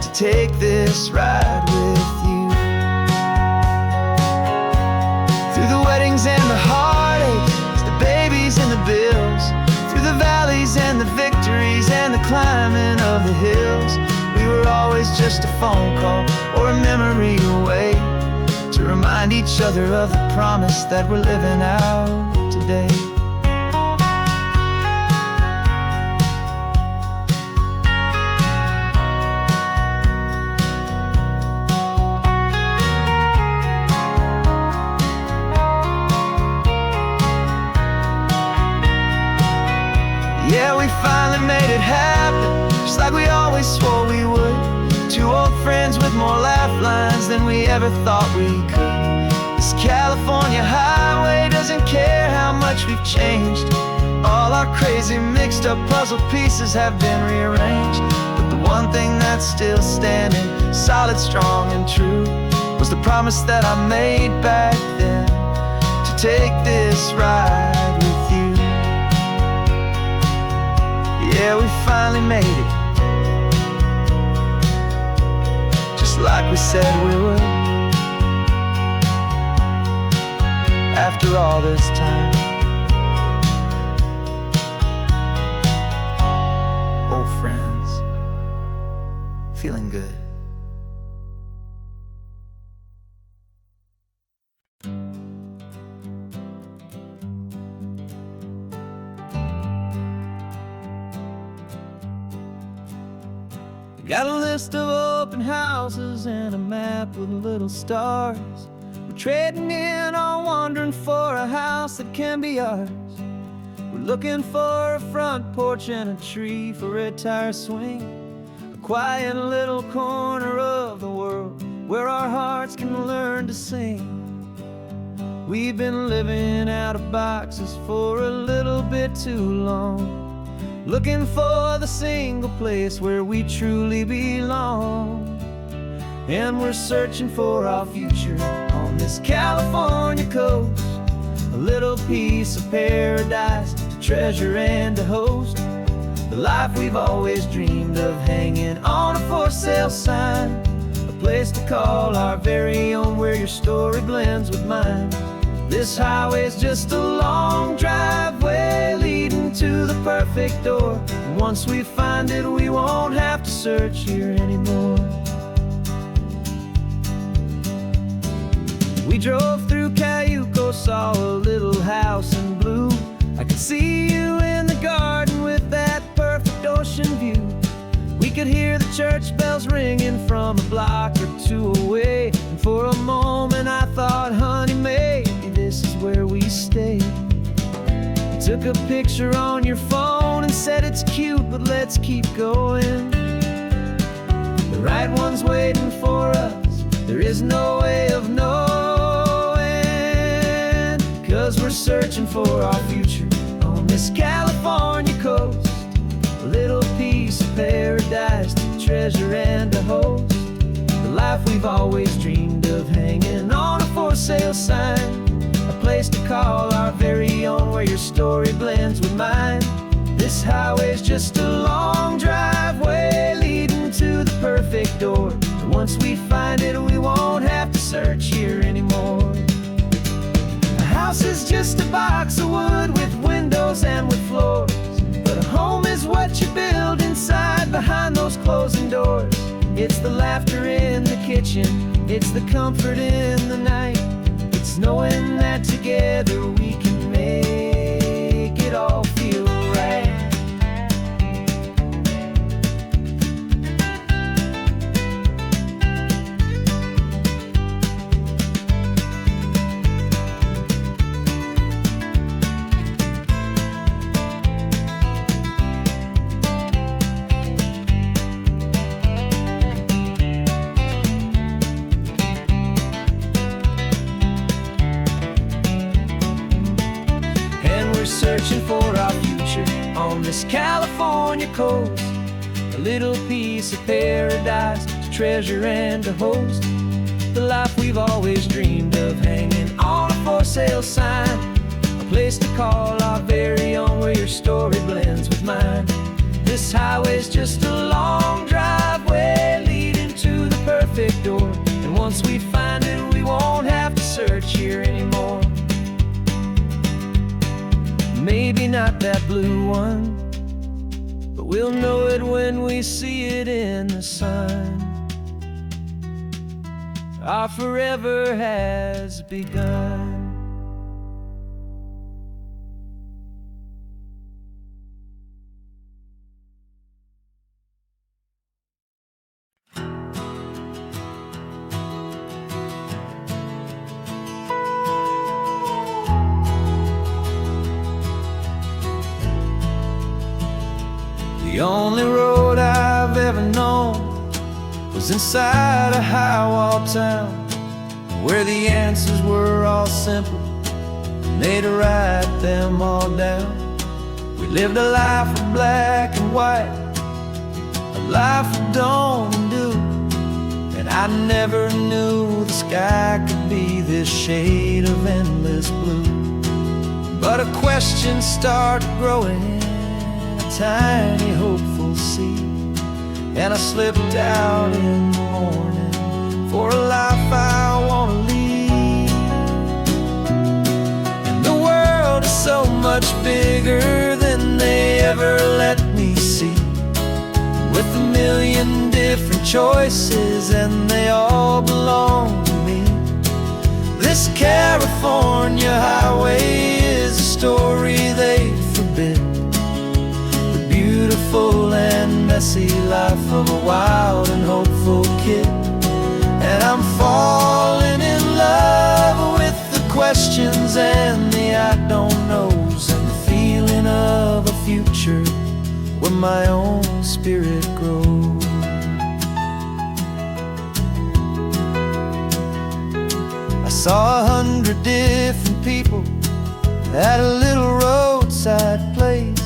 to take this ride with you. Through the weddings and the heartaches, the babies and the bills, through the valleys and the victories and the climbing of the hills, we were always just a phone call or a memory away, to remind each other of the promise that we're living out today. Yeah, we finally made it happen, just like we always swore we would. 2 old friends with more laugh lines than we ever thought we could. This California highway doesn't care how much we've changed. All our crazy mixed up puzzle pieces have been rearranged. But the one thing that's still standing, solid, strong and true, was the promise that I made back then, to take this ride with you. Yeah, we finally made it, just like we said we would. After all this time, Got a list of open houses and a map with little stars. We're trading in on wandering for a house that can be ours. We're looking for a front porch and a tree for a tire swing, a quiet little corner of the world where our hearts can learn to sing. We've been living out of boxes for a little bit too long, looking for the single place where we truly belong. And we're searching for our future on this California coast, a little piece of paradise to treasure and to host, the life we've always dreamed of, hanging on a for sale sign, a place to call our very own where your story blends with mine. This highway's just a long driveway leading to the perfect door, and once we find it we won't have to search here anymore. We drove through Cayuco, saw a little house in blue. I could see you in the garden with that perfect ocean view. We could hear the church bells ringing from a block or two away, and for a moment I thought, honey, maybe this is where we stay. You took a picture on your phone and said it's cute, but let's keep going. The right one's waiting for us, there is no way of knowing, 'cause we're searching for our future on this California coast, a little piece of paradise to treasure and to host, the life we've always dreamed of, hanging on a for sale sign, a place to call our very own where your story blends with mine. This highway's just a long driveway leading to the perfect door, and once we find it we won't have to search here anymore. A house is just a box of wood with windows and with floors, but a home is what you build inside behind those closing doors. It's the laughter in the kitchen, it's the comfort in the night, it's knowing that together we can make it all feel right. Searching for our future on this California coast, a little piece of paradise to treasure and to host, the life we've always dreamed of, hanging on a for sale sign, a place to call our very own where your story blends with mine. This highway's just a long driveway leading to the perfect door, and once we find it we won't have to search here anymore. Maybe not that blue one, but we'll know it when we see it in the sun. Our forever has begun. The only road I've ever known was inside a high-wall town, where the answers were all simple and they'd write them all down. We lived a life of black and white, a life of dawn and dew, and I never knew the sky could be this shade of endless blue. But a question started growing, tiny hopeful seed, and I slipped out in the morning for a life I want to lead. And the world is so much bigger than they ever let me see, with a million different choices and they all belong to me. This California highway is a story they forbid, beautiful and messy messy life of a wild and hopeful kid. And I'm falling in love with the questions and the I don't knows, and the feeling of a future where my own spirit grows. I saw 100 different people at a little roadside place,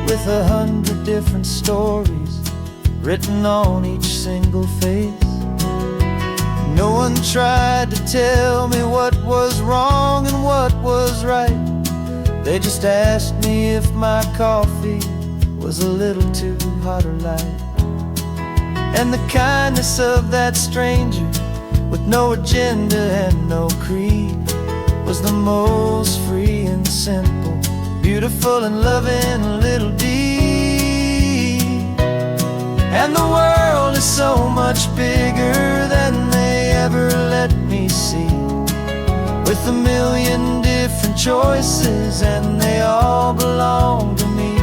with 100 different stories written on each single face. No one tried to tell me what was wrong and what was right. They just asked me if my coffee was a little too hot or light. And the kindness of that stranger, with no agenda and no creed, was the most free and simple, beautiful and loving little deed. And the world is so much bigger than they ever let me see, with a million different choices and they all belong to me.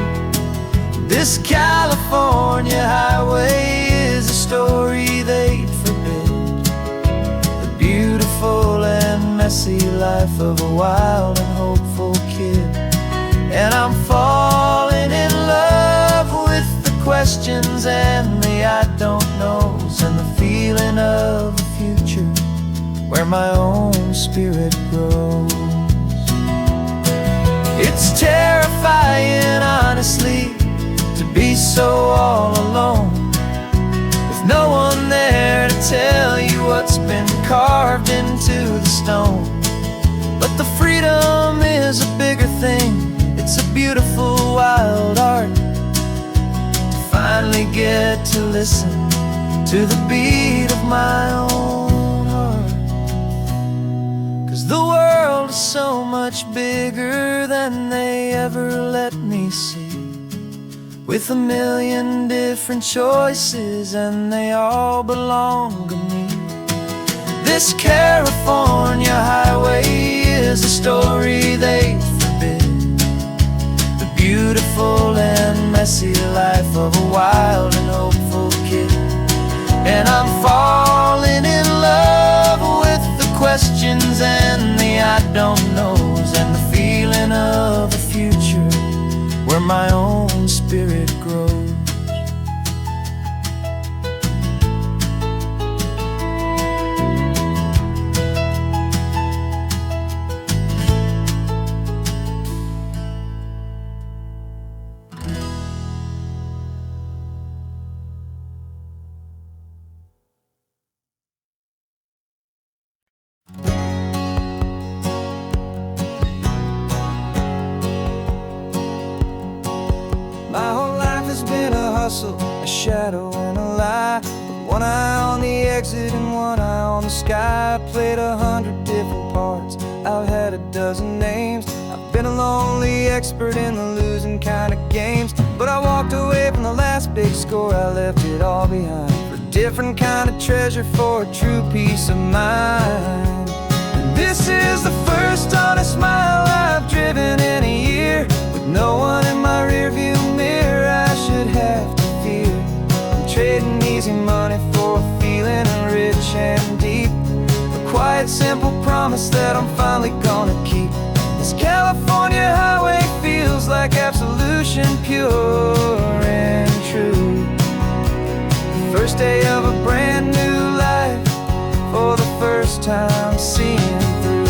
This California highway is a story they'd forbid, the beautiful and messy life of a wild and hopeful kid. And I'm falling in love with the questions and the I don't knows, and the feeling of a future where my own spirit grows. It's terrifying, honestly, to be so all alone, with no one there to tell you what's been carved into the stone. But the freedom is a bigger thing. It's a beautiful wild art to finally get to listen to the beat of my own heart. 'Cause the world is so much bigger than they ever let me see, with a million different choices and they all belong to me. This California highway is a story they forbid, the beautiful and messy life of a wild and hopeful kid. And I'm falling in love with the questions and the I don't knows, and the feeling of a future where my own spirit grows. My whole life has been a hustle, a shadow and a lie, with one eye on the exit and one eye on the sky. I played 100 different parts, I've had a dozen names. I've been a lonely expert in the losing kind of games, but I walked away from the last big score. I left it all behind for a different kind of treasure, for a true peace of mind. And this is the first honest mile I've driven in a year, with no one in my rearview mirror I should have to fear. I'm trading easy money for a feeling rich and deep, a quiet, simple promise that I'm finally gonna keep. This California highway feels like absolution, pure and true. The first day of a brand new life, for the first time seeing through.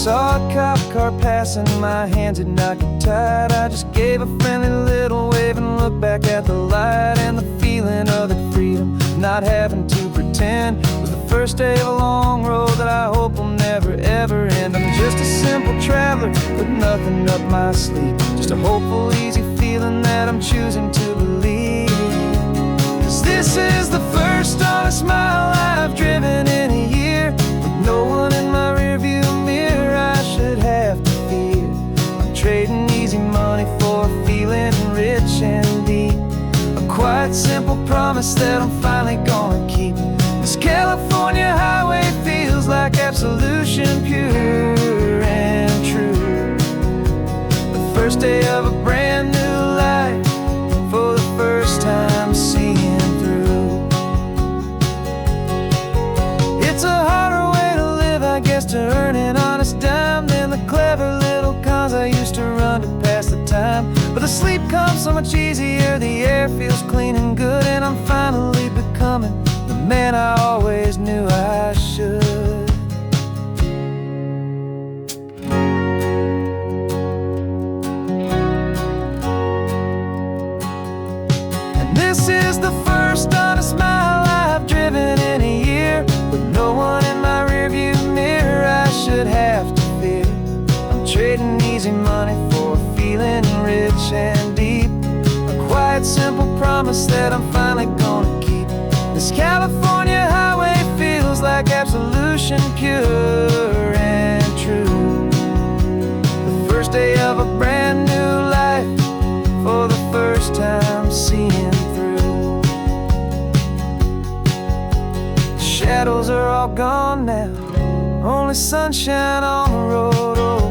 Saw a cop car passing, my hands had not got tied. I just gave a friendly little wave and looked back at the light, and the feeling of the freedom, not having to pretend, was the first day of a long road that I hope will never ever end. I'm just a simple traveler with nothing up my sleeve, just a hopeful, easy feeling that I'm choosing to believe. 'Cause this is the first honest mile I've driven in a year, with no one in my rearview mirror I should have to fear. I'm trading easy money for a feeling rich and deep, a quiet, simple promise that I'm finally gonna keep. This California highway feels like absolution, pure and true. first day of a brand new life, for the first time seeing through. It's a harder way to live, I guess, to earn an honest dime than the clever little cons I used to run to pass the time. But the sleep comes so much easier, the air feels clean and good, and I'm finally becoming the man I always knew I should. This is the first honest mile I've driven in a year, with no one in my rearview mirror I should have to fear. I'm trading easy money for a feeling rich and deep, a quiet, simple promise that I'm finally gonna keep. This California highway feels like absolution, pure and true. The first day of a brand new life, for the first time seeing through. Shadows are all gone now, only sunshine on the road. Oh,